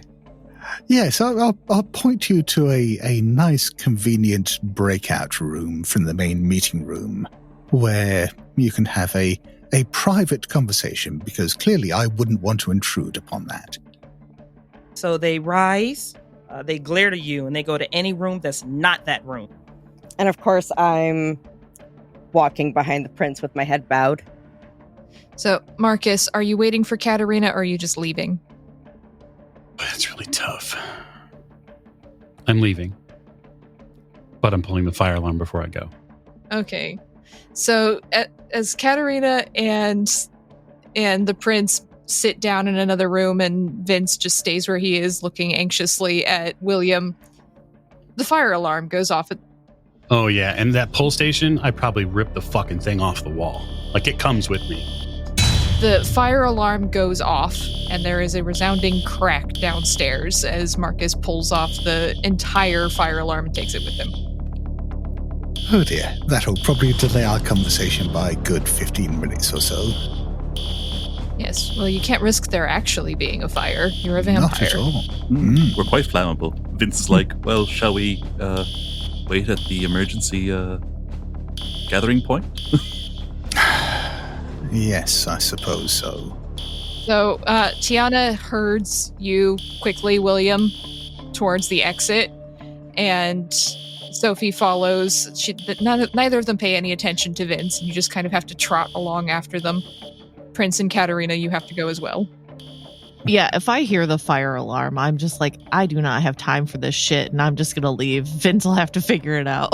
point you to a nice, convenient breakout room from the main meeting room where you can have a private conversation, because clearly I wouldn't want to intrude upon that. So they rise, they glare to you, and they go to any room that's not that room. And of course, I'm walking behind the prince with my head bowed. So, Marcus, are you waiting for Katerina or are you just leaving? That's really tough. I'm leaving. But I'm pulling the fire alarm before I go. Okay. So, as Katerina and the prince sit down in another room and Vince just stays where he is looking anxiously at William, the fire alarm goes off. Oh, yeah. And that pull station, I probably ripped the fucking thing off the wall. Like, it comes with me. The fire alarm goes off, and there is a resounding crack downstairs as Marcus pulls off the entire fire alarm and takes it with him. Oh dear, that'll probably delay our conversation by a good 15 minutes or so. Yes, well, you can't risk there actually being a fire. You're a vampire. Not at all. We're quite flammable. Vince is like, well, shall we wait at the emergency gathering point? Yes, I suppose so. So, Tiana herds you quickly, William, towards the exit, and Sophie follows. Neither of them pay any attention to Vince, and you just kind of have to trot along after them. Prince and Katerina, you have to go as well. Yeah, if I hear the fire alarm, I'm just like, I do not have time for this shit, and I'm just gonna leave. Vince will have to figure it out.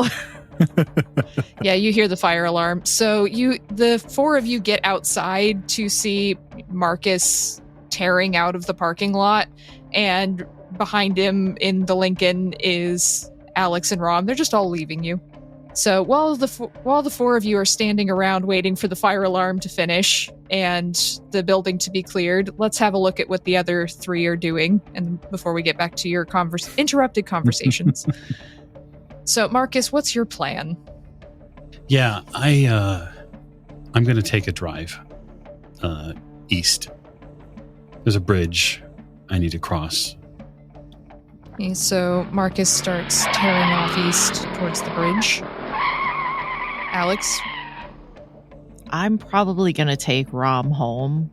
Yeah, you hear the fire alarm. So the four of you get outside to see Marcus tearing out of the parking lot, and behind him in the Lincoln is Alex and Rom. They're just all leaving you. So while the four of you are standing around waiting for the fire alarm to finish and the building to be cleared, let's have a look at what the other three are doing, and before we get back to your interrupted conversations. So, Marcus, what's your plan? Yeah, I'm going to take a drive east. There's a bridge I need to cross. Okay, so Marcus starts tearing off east towards the bridge. Alex? I'm probably going to take Rom home.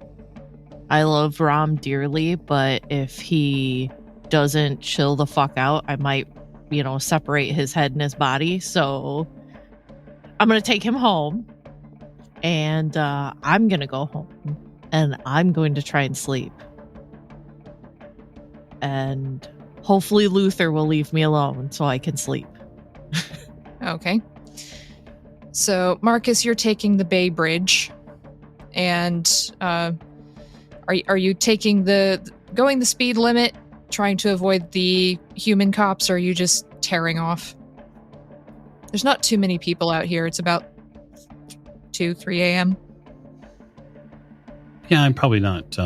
I love Rom dearly, but if he doesn't chill the fuck out, I might, separate his head and his body. So I'm going to take him home, and I'm going to go home, and I'm going to try and sleep. And hopefully Luther will leave me alone so I can sleep. Okay. So, Marcus, you're taking the Bay Bridge, and are you taking going the speed limit, trying to avoid the human cops, or are you just tearing off? There's not too many people out here. It's about 2-3 a.m. Yeah, I'm probably not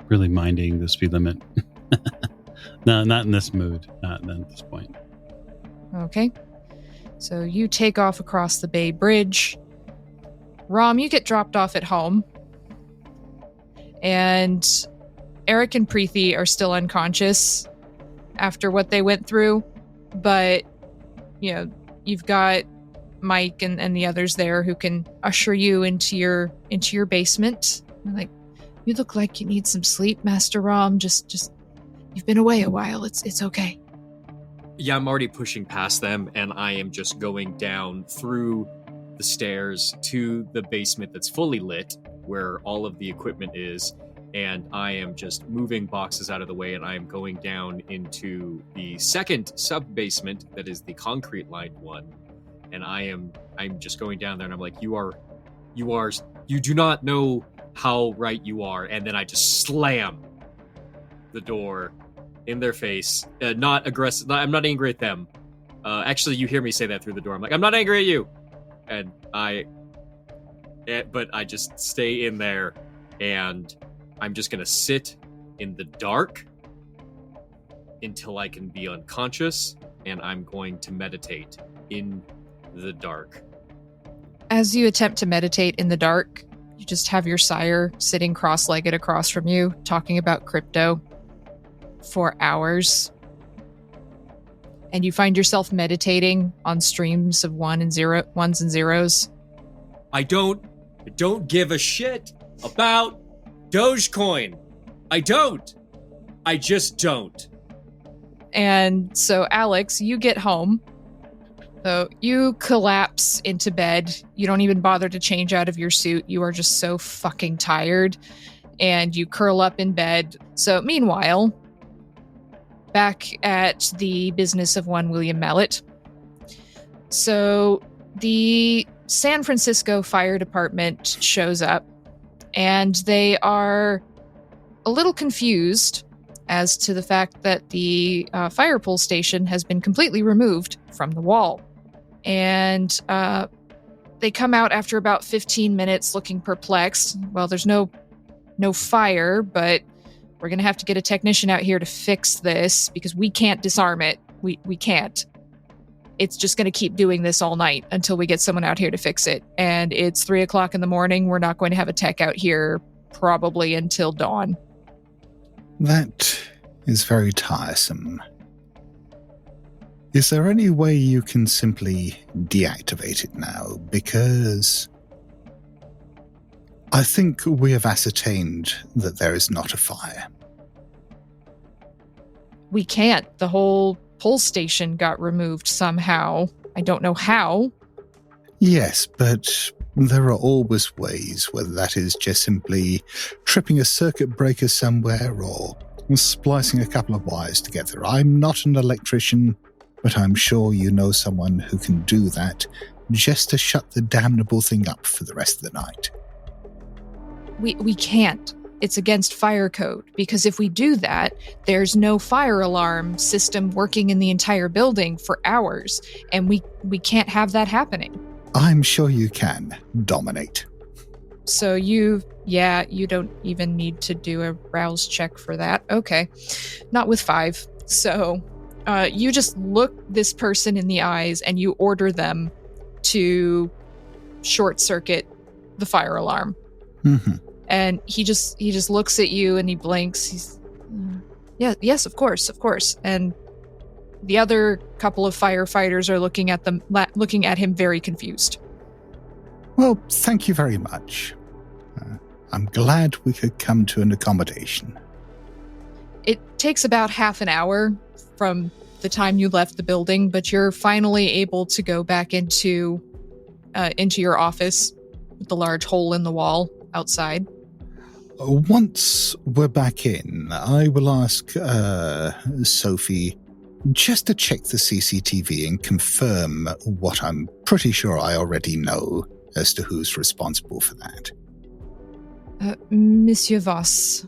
really minding the speed limit. No, not in this mood. Not at this point. Okay. So you take off across the Bay Bridge. Rom, you get dropped off at home. And Eric and Preeti are still unconscious after what they went through. But, you've got Mike and the others there who can usher you into your basement. They're like, you look like you need some sleep, Master Rom. Just you've been away a while. It's okay. Yeah, I'm already pushing past them, and I am just going down through the stairs to the basement that's fully lit, where all of the equipment is, and I am just moving boxes out of the way, and I am going down into the second sub-basement that is the concrete-lined one, and I'm just going down there, and I'm like, you do not know how right you are, and then I just slam the door in their face. Not aggressive. I'm not angry at them. Actually, you hear me say that through the door. I'm like, I'm not angry at you. And but I just stay in there, and I'm just going to sit in the dark until I can be unconscious, and I'm going to meditate in the dark. As you attempt to meditate in the dark, you just have your sire sitting cross-legged across from you, talking about crypto for hours, and you find yourself meditating on streams of ones and zeros. I don't give a shit about Dogecoin. I don't. I just don't. And so, Alex, you get home. So you collapse into bed. You don't even bother to change out of your suit. You are just so fucking tired. And you curl up in bed. So meanwhile, back at the business of one William Mallet. So the San Francisco Fire Department shows up. And they are a little confused as to the fact that the fire pole station has been completely removed from the wall. And they come out after about 15 minutes looking perplexed. Well, there's no fire, but we're going to have to get a technician out here to fix this because we can't disarm it. We can't. It's just going to keep doing this all night until we get someone out here to fix it. And it's 3 o'clock in the morning. We're not going to have a tech out here probably until dawn. That is very tiresome. Is there any way you can simply deactivate it now? Because I think we have ascertained that there is not a fire. We can't. The whole pole station got removed somehow. I don't know how. Yes, but there are always ways, whether that is just simply tripping a circuit breaker somewhere or splicing a couple of wires together. I'm not an electrician, but I'm sure you know someone who can do that just to shut the damnable thing up for the rest of the night. We can't. It's against fire code, because if we do that, there's no fire alarm system working in the entire building for hours, and we can't have that happening. I'm sure you can dominate. So you don't even need to do a rouse check for that. Okay. Not with 5. So you just look this person in the eyes and you order them to short circuit the fire alarm. Mm-hmm. And he just looks at you and he blinks. He's, yes, of course. And the other couple of firefighters are looking at him very confused. Well, thank you very much. I'm glad we could come to an accommodation. It takes about half an hour from the time you left the building, but you're finally able to go back into your office with the large hole in the wall outside. Once we're back in, I will ask Sophie just to check the CCTV and confirm what I'm pretty sure I already know as to who's responsible for that. Monsieur Voss.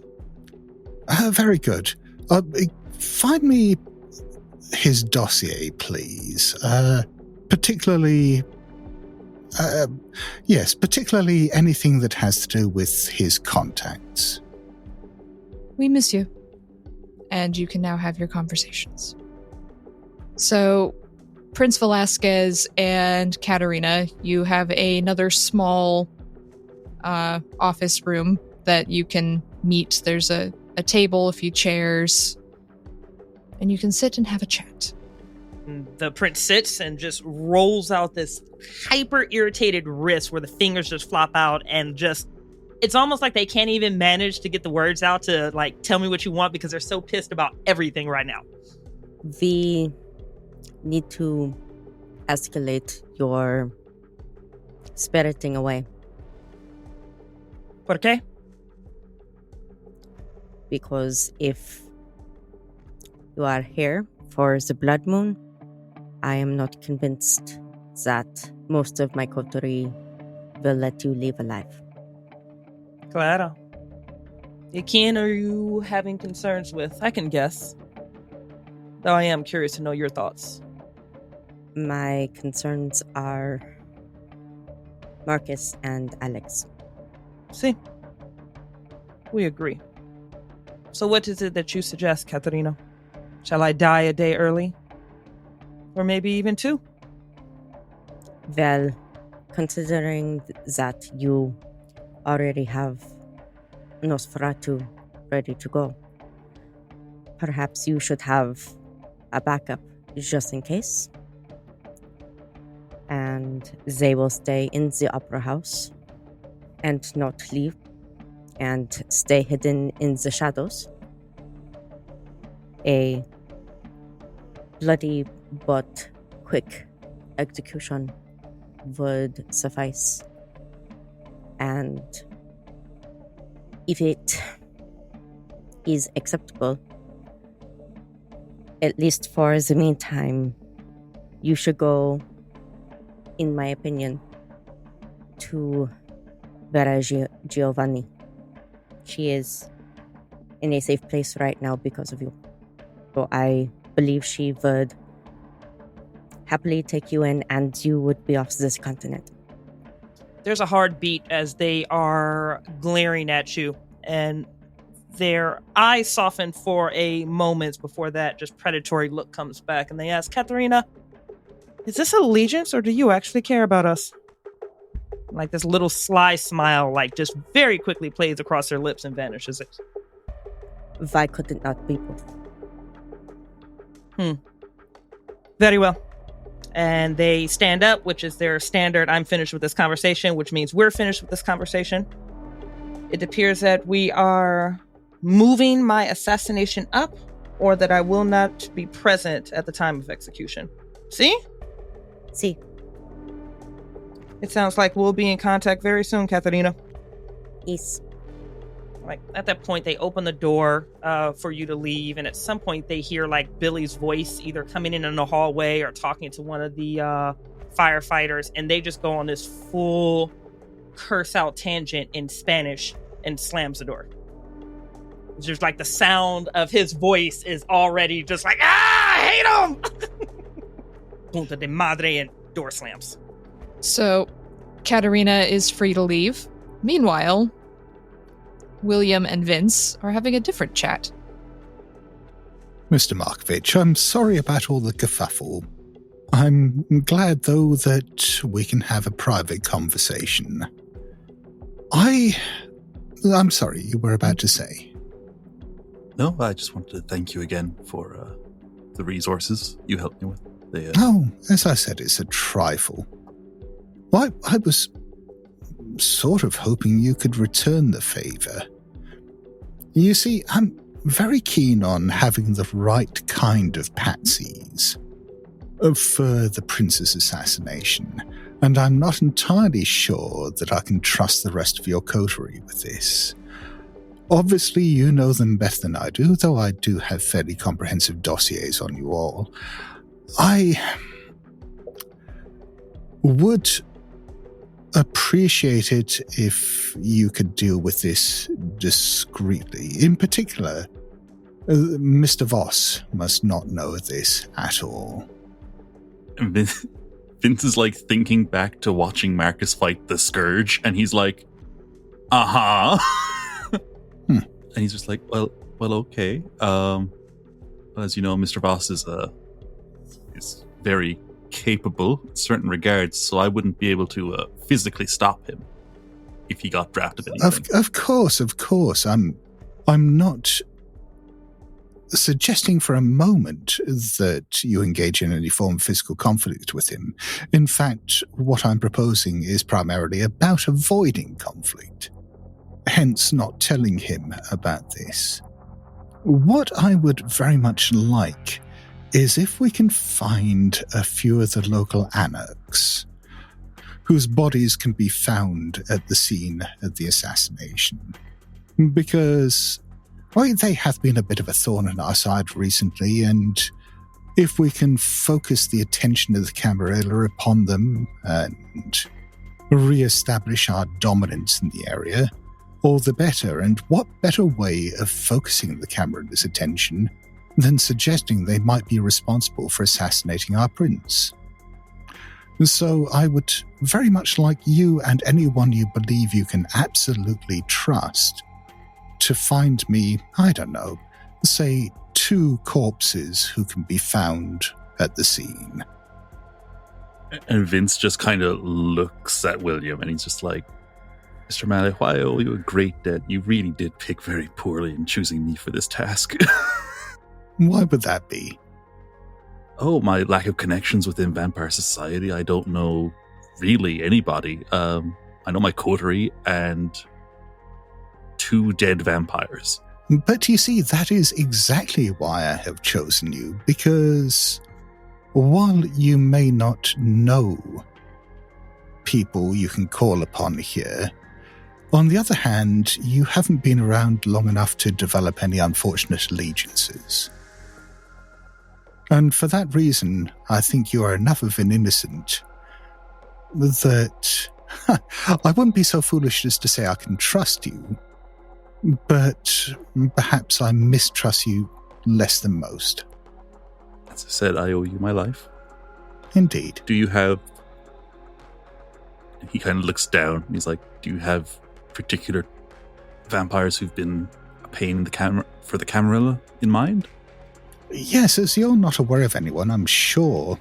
Very good. Find me his dossier, please. Particularly anything that has to do with his contacts. Oui, monsieur. And you can now have your conversations. So, Prince Velasquez and Katerina, you have another small office room that you can meet. There's a table, a few chairs, and you can sit and have a chat. The prince sits and just rolls out this hyper irritated wrist where the fingers just flop out and just, it's almost like they can't even manage to get the words out to like tell me what you want because they're so pissed about everything right now. We need to escalate your spiriting away. ¿Por qué? Because if you are here for the blood moon, I am not convinced that most of my coterie will let you leave alive. Claro. Quién are you having concerns with? I can guess. Though I am curious to know your thoughts. My concerns are Marcus and Alex. See? We agree. So what is it that you suggest, Katerina? Shall I die a day early? Or maybe even 2? Well, considering that you already have Nosferatu ready to go, perhaps you should have a backup just in case. And they will stay in the opera house and not leave and stay hidden in the shadows. a bloody but quick execution would suffice. And if it is acceptable, at least for the meantime, you should go, in my opinion, to Vera Giovanni. She is in a safe place right now because of you. So I believe she would happily take you in and you would be off this continent. There's a hard beat as they are glaring at you, and their eyes soften for a moment before that just predatory look comes back, and they ask, Katharina, is this allegiance or do you actually care about us? Like this little sly smile, like just very quickly plays across their lips and vanishes. Why could it not be both? Very well. And they stand up, which is their standard, I'm finished with this conversation, which means we're finished with this conversation. It appears that we are moving my assassination up, or that I will not be present at the time of execution. See? See. It sounds like we'll be in contact very soon, Katharina. Yes. Like at that point, they open the door for you to leave, and at some point they hear like Billy's voice either coming in the hallway or talking to one of the firefighters, and they just go on this full curse out tangent in Spanish and slams the door. It's just like the sound of his voice is already just like, I hate him! Punta de madre, and door slams. So, Katerina is free to leave. Meanwhile, William and Vince are having a different chat. Mr. Markovich, I'm sorry about all the kerfuffle. I'm glad, though, that we can have a private conversation. I'm sorry, you were about to say. No, I just wanted to thank you again for the resources you helped me with. As I said, it's a trifle. Well, I was sort of hoping you could return the favor. You see, I'm very keen on having the right kind of patsies for the prince's assassination, and I'm not entirely sure that I can trust the rest of your coterie with this. Obviously, you know them better than I do, though I do have fairly comprehensive dossiers on you all. I would appreciate it if you could deal with this discreetly. In particular, Mr. Voss must not know this at all. Vince is like thinking back to watching Marcus fight the Scourge, and he's like, And he's just like, well, okay. As you know, Mr. Voss is very capable in certain regards, so I wouldn't be able to physically stop him if he got drafted anything. Of course. I'm not suggesting for a moment that you engage in any form of physical conflict with him. In fact, what I'm proposing is primarily about avoiding conflict, hence not telling him about this. What I would very much like is if we can find a few of the local anarchs whose bodies can be found at the scene of the assassination. Because, well, they have been a bit of a thorn in our side recently, and if we can focus the attention of the Camarilla upon them and re-establish our dominance in the area, all the better. And what better way of focusing the Camarilla's attention than suggesting they might be responsible for assassinating our prince? So I would very much like you and anyone you believe you can absolutely trust to find me, I don't know, say 2 corpses who can be found at the scene. And Vince just kind of looks at William, and he's just like, Mr. Mallet, why I owe you a great debt. You really did pick very poorly in choosing me for this task. Why would that be? Oh, my lack of connections within vampire society. I don't know really anybody. I know my coterie and 2 dead vampires. But you see, that is exactly why I have chosen you, because while you may not know people you can call upon here, on the other hand, you haven't been around long enough to develop any unfortunate allegiances. And for that reason, I think you are enough of an innocent that I wouldn't be so foolish as to say I can trust you, but perhaps I mistrust you less than most. As I said, I owe you my life. Indeed. Do you have... He kind of looks down. He's like, do you have particular vampires who've been a pain in the for the Camarilla in mind? Yes, as you're not aware of anyone, I'm sure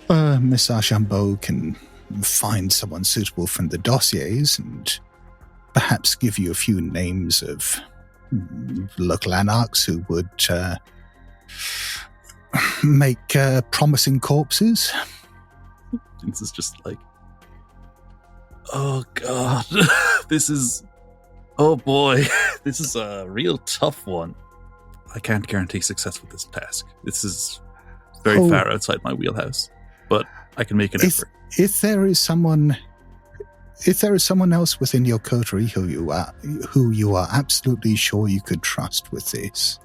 Miss Archambault can find someone suitable from the dossiers and perhaps give you a few names of local anarchs who would make promising corpses. This is just like, oh God, this is, oh boy, this is a real tough one. I can't guarantee success with this task. This is very far outside my wheelhouse, but I can make an effort. If there is someone else within your coterie who you are absolutely sure you could trust with this,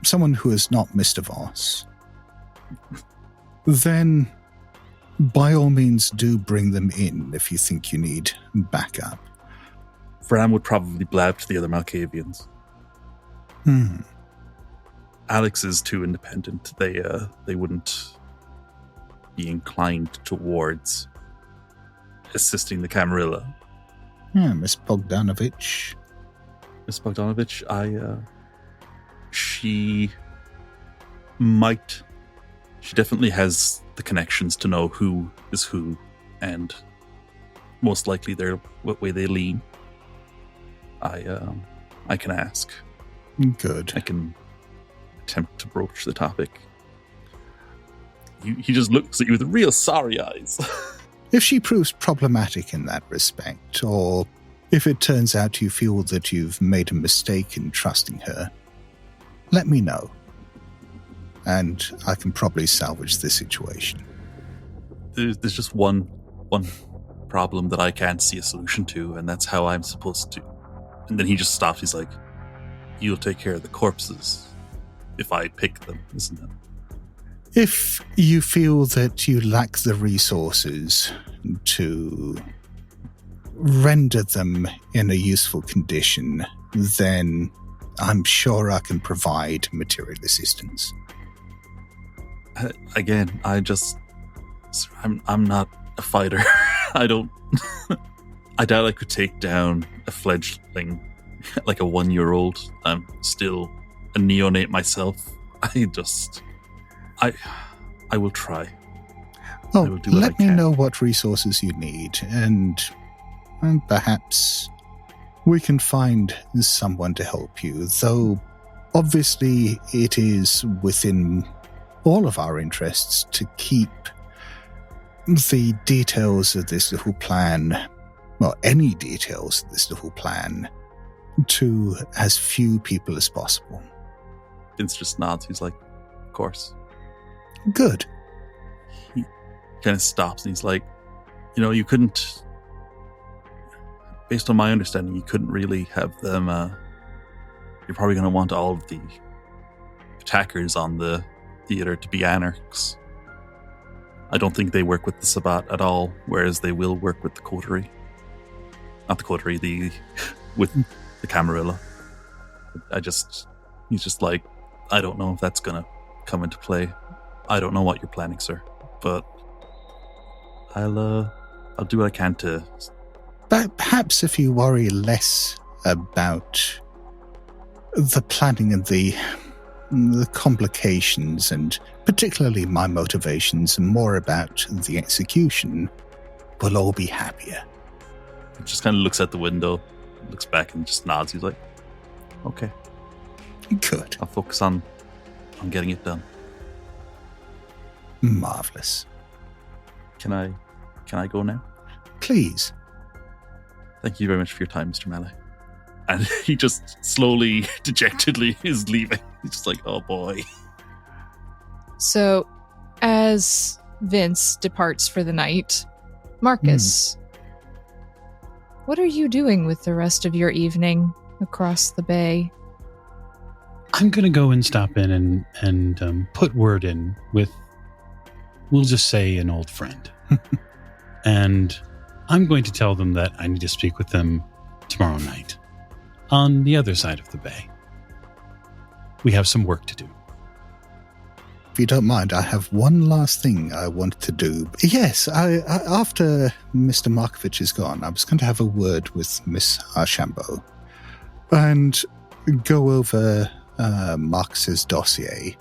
someone who is not Mr. Voss, then by all means do bring them in if you think you need backup. Fram would probably blab to the other Malkavians. Alex is too independent. They wouldn't be inclined towards assisting the Camarilla. Yeah, Miss Bogdanovich. Miss Bogdanovich, she definitely has the connections to know who is who, and most likely what way they lean. I can ask. Good. I can attempt to broach the topic. He just looks at you with real sorry eyes. If she proves problematic in that respect, or if it turns out you feel that you've made a mistake in trusting her, let me know, and I can probably salvage the situation. There's just one problem that I can't see a solution to, and that's how I'm supposed to. And then he just stops. He's like, you'll take care of the corpses if I pick them, isn't it? If you feel that you lack the resources to render them in a useful condition, then I'm sure I can provide material assistance. Again, I'm not a fighter. I doubt I could take down a fledgling like a 1-year-old. I'm still a neonate myself. I will try. Well, I will do what let I me can. know what resources you need, and perhaps we can find someone to help you, though obviously it is within all of our interests to keep the details of this little plan, well, any details of this little plan, to as few people as possible. Vince just nods. He's like, of course. Good. He kind of stops and he's like, you couldn't, based on my understanding, you couldn't really have them, you're probably going to want all of the attackers on the theater to be anarchs. I don't think they work with the Sabbat at all, whereas they will work with the coterie. Not the coterie, with the Camarilla. He's just like, I don't know if that's going to come into play. I don't know what you're planning, sir, but I'll do what I can to. But perhaps if you worry less about the planning and the complications, and particularly my motivations, and more about the execution, we'll all be happier. He just kind of looks out the window, looks back, and just nods. He's like, okay. Good. I'll focus on getting it done. Marvelous. Can I go now? Please. Thank you very much for your time, Mr. Mallet. And he just slowly, dejectedly is leaving. He's just like, oh boy. So, as Vince departs for the night, Marcus, what are you doing with the rest of your evening across the bay? I'm going to go and stop in and put word in with, we'll just say, an old friend. And I'm going to tell them that I need to speak with them tomorrow night on the other side of the bay. We have some work to do. If you don't mind, I have one last thing I wanted to do. Yes, I after Mr. Markovich is gone, I was going to have a word with Miss Archambault and go over Marcus's dossier.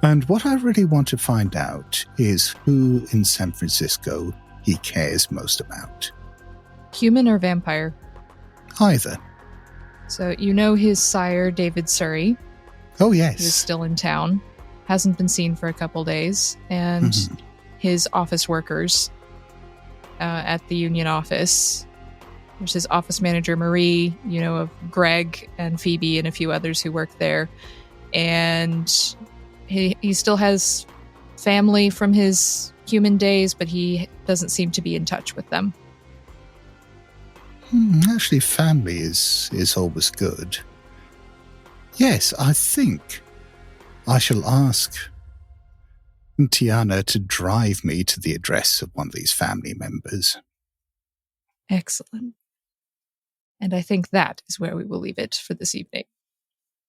And what I really want to find out is who in San Francisco he cares most about. Human or vampire? Either. So you know his sire, David Surrey. Oh, He is yes. still in town. Hasn't been seen for a couple days. And his office workers at the union office. There's his office manager, Marie, you know, of Greg and Phoebe and a few others who work there. And he still has family from his human days, but he doesn't seem to be in touch with them. Actually, family is always good. Yes, I think I shall ask Tiana to drive me to the address of one of these family members. Excellent. And I think that is where we will leave it for this evening.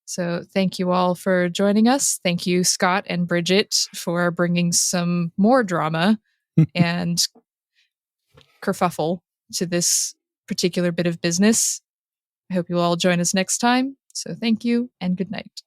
So thank you all for joining us. Thank you, Scott and Bridgett, for bringing some more drama and kerfuffle to this particular bit of business. I hope you all join us next time. So thank you and good night.